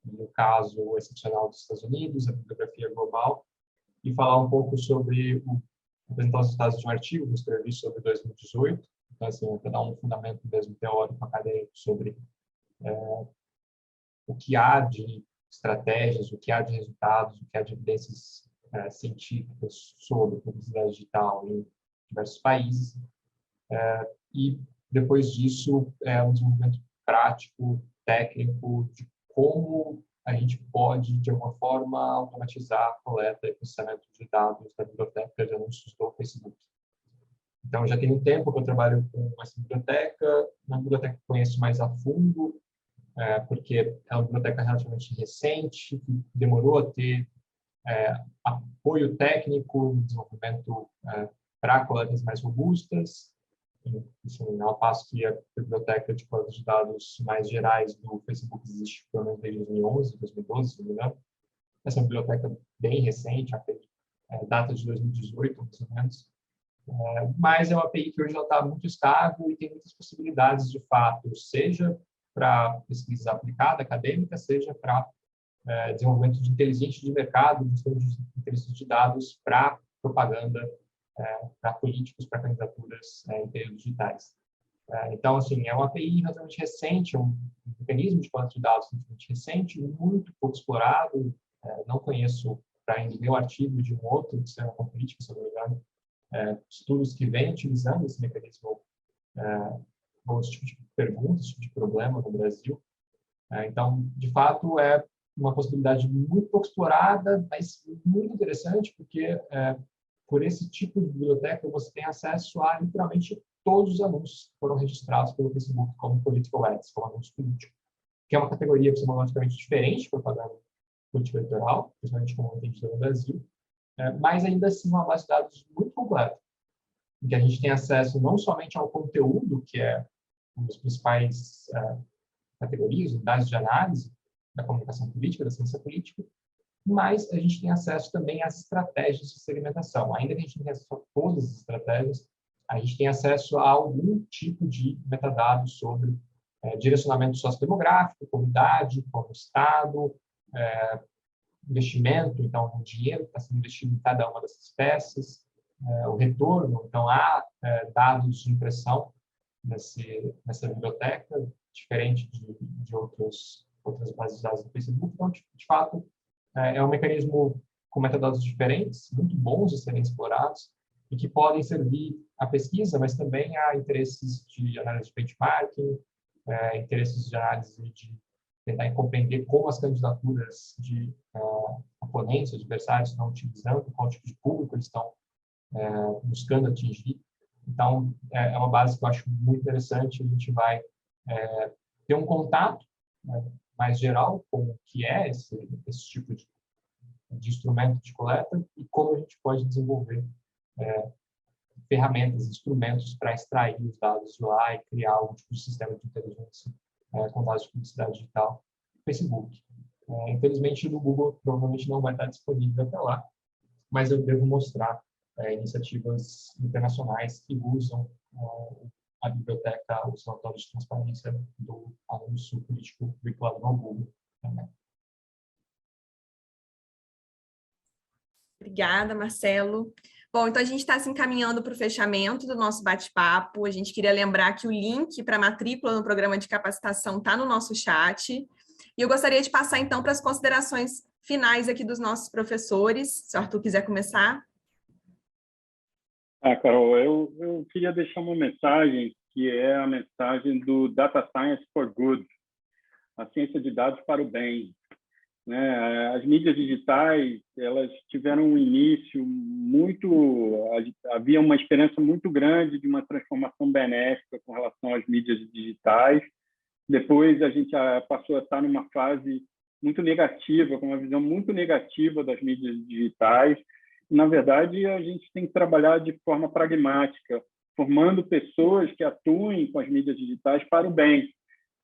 no caso excepcional dos Estados Unidos, a bibliografia global, e falar um pouco sobre apresentar os resultados de um artigo que eu escrevi sobre 2018. Então, assim, para dar um fundamento mesmo teórico, acadêmico, sobre o que há de estratégias, o que há de resultados, o que há de evidências científicas sobre publicidade digital em diversos países. E, depois disso, um desenvolvimento prático, técnico, de como a gente pode, de alguma forma, automatizar a coleta e processamento de dados da biblioteca de anúncios do Facebook. Então, já tem um tempo que eu trabalho com essa biblioteca, uma biblioteca que conheço mais a fundo, porque é uma biblioteca relativamente recente, que demorou a ter apoio técnico no desenvolvimento para coletas mais robustas, enfim, ao passo que a biblioteca de coleta de dados mais gerais do Facebook existe pelo menos desde 2011, 2012, se não me engano. Essa é uma biblioteca bem recente, a API data de 2018, mais ou menos. Mas é uma API que hoje está muito estável e tem muitas possibilidades, de fato, seja para pesquisa aplicada, acadêmica, seja para desenvolvimento de inteligência de mercado, gestão de inteligência de dados para propaganda, para políticos, para candidaturas em períodos digitais. Então, assim, é uma API relativamente recente, um mecanismo de coleta de dados relativamente recente, muito pouco explorado. Não conheço, para ainda meu artigo de um outro sistema político, se não me engano, estudos que vêm utilizando esse mecanismo ou esse tipo de pergunta, esse tipo de problema no Brasil. Então, de fato, é uma possibilidade muito pouco explorada, mas muito interessante, porque por esse tipo de biblioteca você tem acesso a literalmente todos os anúncios que foram registrados pelo Facebook como political ads, como anúncio político, que é uma categoria epistemologicamente diferente de propaganda política eleitoral, principalmente como entendida no Brasil, mas ainda assim uma base de dados muito completa, em que a gente tem acesso não somente ao conteúdo, que é uma das principais categorias, unidades de análise da comunicação política, da ciência política, mas a gente tem acesso também às estratégias de segmentação. Ainda que a gente não tenha acesso a todas as estratégias, a gente tem acesso a algum tipo de metadados sobre direcionamento sociodemográfico, como idade, como estado, investimento, então o dinheiro que está sendo investido em cada uma dessas peças, o retorno, então há dados de impressão nessa biblioteca, diferente de outras bases de dados do Facebook. Então, de fato, é um mecanismo com metadados diferentes, muito bons de serem explorados, e que podem servir à pesquisa, mas também a interesses de análise de benchmarking, interesses de análise de tentar compreender como as candidaturas de oponentes, adversários estão utilizando, qual tipo de público eles estão buscando atingir. Então, é uma base que eu acho muito interessante. A gente vai ter um contato mais geral com o que é esse tipo de instrumento de coleta e como a gente pode desenvolver ferramentas, instrumentos para extrair os dados de lá e criar algum tipo de sistema de inteligência com dados de publicidade digital no Facebook. Infelizmente, no Google provavelmente não vai estar disponível até lá, mas eu devo mostrar iniciativas internacionais que usam a biblioteca, os relatórios de transparência do anúncio político vinculado ao Google também.
Obrigada, Marcelo. Bom, então a gente está se encaminhando para o fechamento do nosso bate-papo. A gente queria lembrar que o link para a matrícula no programa de capacitação está no nosso chat. E eu gostaria de passar, então, para as considerações finais aqui dos nossos professores. Se o Arthur quiser começar.
Carol, eu queria deixar uma mensagem, que é a mensagem do Data Science for Good, a ciência de dados para o bem. As mídias digitais, elas tiveram um início havia uma esperança muito grande de uma transformação benéfica com relação às mídias digitais. Depois a gente passou a estar numa fase muito negativa, com uma visão muito negativa das mídias digitais. Na verdade, a gente tem que trabalhar de forma pragmática, formando pessoas que atuem com as mídias digitais para o bem.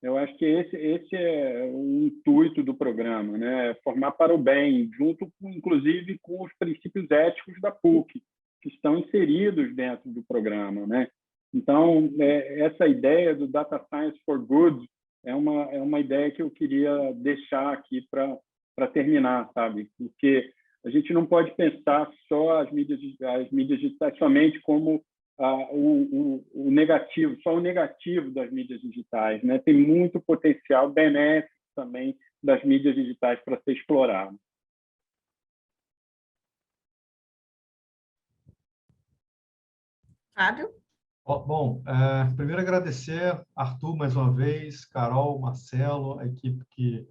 Eu acho que esse é o intuito do programa, formar para o bem, junto, inclusive, com os princípios éticos da PUC, que estão inseridos dentro do programa. Então, essa ideia do Data Science for Good é uma ideia que eu queria deixar aqui para terminar, sabe? Porque a gente não pode pensar só as mídias digitais somente como o negativo, só o negativo das mídias digitais. Tem muito potencial benéfico também das mídias digitais para ser explorado.
Fábio?
Bom, primeiro agradecer Arthur mais uma vez, Carol, Marcelo, a equipe que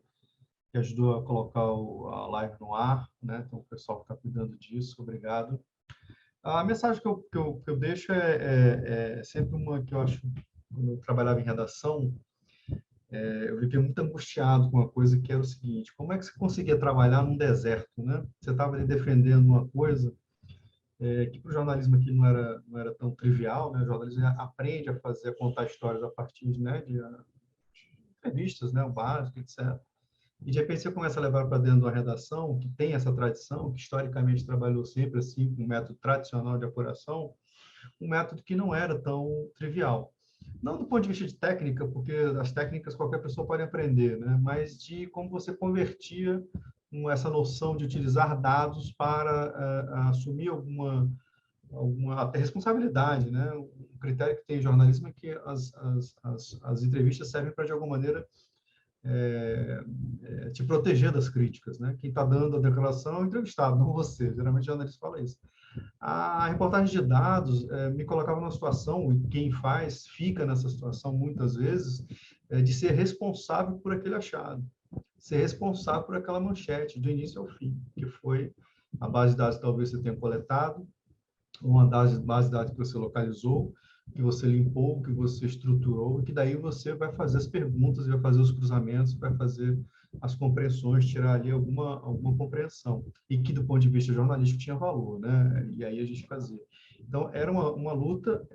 ajudou a colocar a live no ar, Então, o pessoal que está cuidando disso, obrigado. A mensagem que eu deixo é sempre uma que eu acho, quando eu trabalhava em redação, eu vivia muito angustiado com uma coisa que era o seguinte: como é que você conseguia trabalhar num deserto, Você estava ali defendendo uma coisa que para o jornalismo aqui não era tão trivial, O jornalismo aprende a contar histórias a partir de entrevistas, o básico, etc. E de repente você começa a levar para dentro de uma redação que tem essa tradição, que historicamente trabalhou sempre assim, com um método tradicional de apuração, um método que não era tão trivial. Não do ponto de vista de técnica, porque as técnicas qualquer pessoa pode aprender, mas de como você convertia essa noção de utilizar dados para assumir alguma até responsabilidade, né? Um critério que tem em jornalismo é que as entrevistas servem para, de alguma maneira, te proteger das críticas, né? Quem está dando a declaração é o entrevistado, não você. Geralmente o jornalista fala isso. A reportagem de dados me colocava numa situação, e quem faz fica nessa situação muitas vezes, de ser responsável por aquele achado, ser responsável por aquela manchete, do início ao fim, que foi a base de dados que talvez você tenha coletado, uma das bases de dados que você localizou, que você limpou, que você estruturou, e que daí você vai fazer as perguntas, vai fazer os cruzamentos, vai fazer as compreensões, tirar ali alguma compreensão, e que do ponto de vista jornalístico tinha valor, né? E aí a gente fazia. Então, era uma luta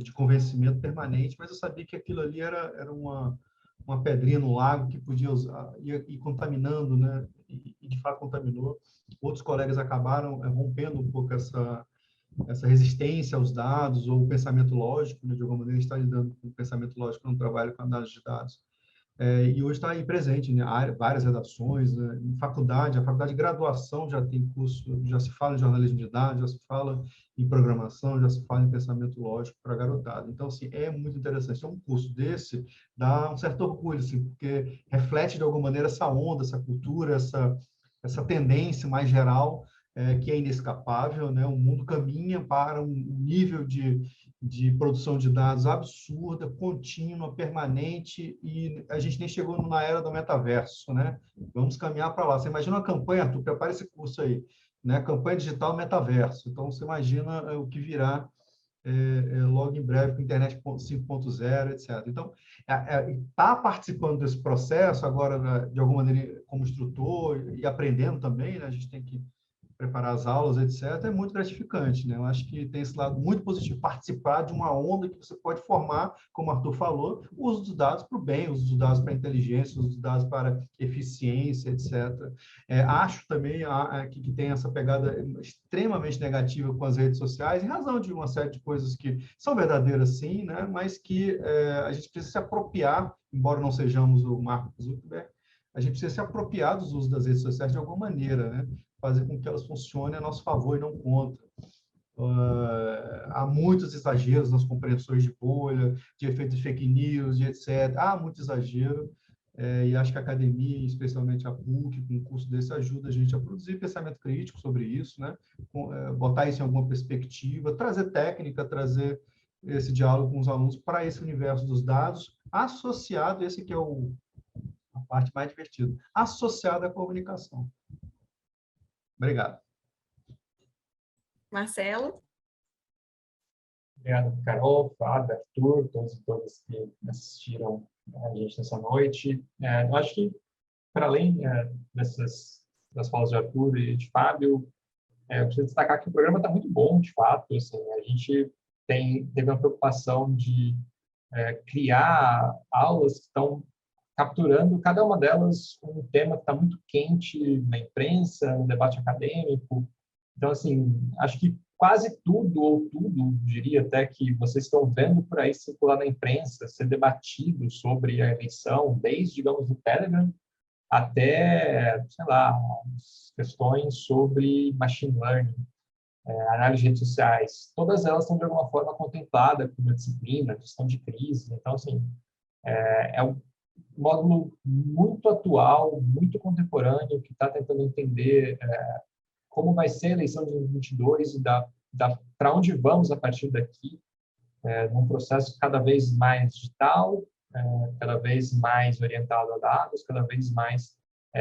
de convencimento permanente, mas eu sabia que aquilo ali era uma pedrinha no lago que podia ir contaminando, né? E de fato contaminou. Outros colegas acabaram rompendo um pouco essa resistência aos dados ou o pensamento lógico, né? De alguma maneira, a gente está lidando com o pensamento lógico no trabalho com análise de dados. E hoje está aí presente, né? Várias redações, né? Em faculdade, a faculdade de graduação já tem curso, já se fala em jornalismo de dados, já se fala em programação, já se fala em pensamento lógico para garotada. Então, assim, é muito interessante. Então, um curso desse dá um certo orgulho, assim, porque reflete, de alguma maneira, essa onda, essa cultura, essa tendência mais geral, que é inescapável, né? O mundo caminha para um nível de produção de dados absurda, contínua, permanente, e a gente nem chegou na era do metaverso, né? Vamos caminhar para lá. Você imagina uma campanha, Arthur, prepara esse curso aí, né? Campanha digital metaverso. Então, você imagina o que virá logo em breve com internet 5.0, etc. Então, está participando desse processo agora, né, de alguma maneira, como instrutor e aprendendo também, né? A gente tem que preparar as aulas, etc., é muito gratificante, né? Eu acho que tem esse lado muito positivo, participar de uma onda que você pode formar, como o Arthur falou, o uso dos dados para o bem, o uso dos dados para a inteligência, o uso dos dados para eficiência, etc. Acho também que tem essa pegada extremamente negativa com as redes sociais, em razão de uma série de coisas que são verdadeiras, sim, né? Mas que a gente precisa se apropriar, embora não sejamos o Mark Zuckerberg, a gente precisa se apropriar dos usos das redes sociais de alguma maneira, né? Fazer com que elas funcionem a nosso favor e não contra. Há muitos exageros nas compreensões de bolha, de efeito de fake news, de etc. Há muito exagero, e acho que a academia, especialmente a PUC, com um curso desse, ajuda a gente a produzir pensamento crítico sobre isso, né? Botar isso em alguma perspectiva, trazer técnica, trazer esse diálogo com os alunos para esse universo dos dados, associado, esse que é a parte mais divertida, associado à comunicação. Obrigado.
Marcelo?
Obrigado, Carol, Fábio, Arthur, todos e todas que assistiram a gente nessa noite. Eu acho que, para além das falas de Arthur e de Fábio, eu preciso destacar que o programa está muito bom, de fato. Assim, a gente teve uma preocupação de criar aulas que estão capturando, cada uma delas, um tema que está muito quente na imprensa, no debate acadêmico. Então, assim, acho que quase tudo, ou tudo, diria até, que vocês estão vendo por aí circular na imprensa, ser debatido sobre a eleição, desde, digamos, do Telegram, até, sei lá, questões sobre machine learning, análise de redes sociais. Todas elas estão, de alguma forma, contempladas como uma disciplina, gestão de crise. Então, assim, é um módulo muito atual, muito contemporâneo, que está tentando entender como vai ser a eleição de 2022 e para onde vamos a partir daqui, num processo cada vez mais digital, cada vez mais orientado a dados, cada vez mais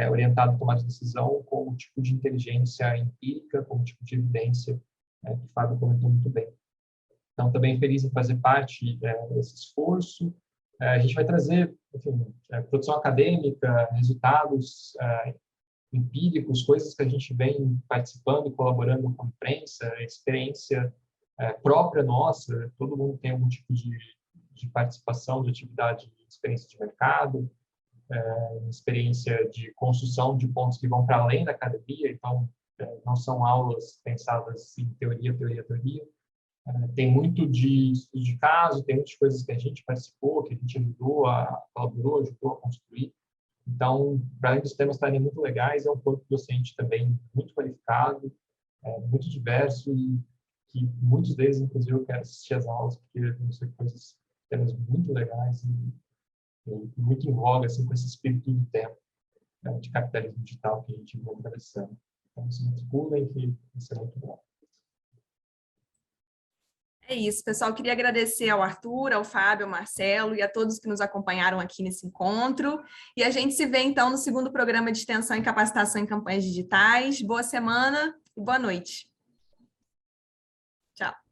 orientado a tomar de decisão com um tipo de inteligência empírica, com um tipo de evidência, que o Fábio comentou muito bem. Então, também feliz em fazer parte desse esforço. A gente vai trazer, enfim, produção acadêmica, resultados empíricos, coisas que a gente vem participando e colaborando com a imprensa, experiência própria nossa. Todo mundo tem algum tipo de participação, de atividade, de experiência de mercado, experiência de construção de pontos que vão para além da academia. Então, não são aulas pensadas em teoria. Tem muito de estudo de caso, tem muitas coisas que a gente participou, que a gente colaborou, ajudou a construir. Então, para além dos temas estarem muito legais, é um corpo docente também muito qualificado, muito diverso, e que muitos deles, inclusive, eu quero assistir as aulas, porque vão ser temas muito legais e muito em voga, assim, com esse espírito do tempo, né, de capitalismo digital que a gente vai atravessando. Então, se matriculem, que vai ser muito bom.
É isso, pessoal. Queria agradecer ao Arthur, ao Fábio, ao Marcelo e a todos que nos acompanharam aqui nesse encontro. E a gente se vê, então, no segundo programa de extensão e capacitação em campanhas digitais. Boa semana e boa noite. Tchau.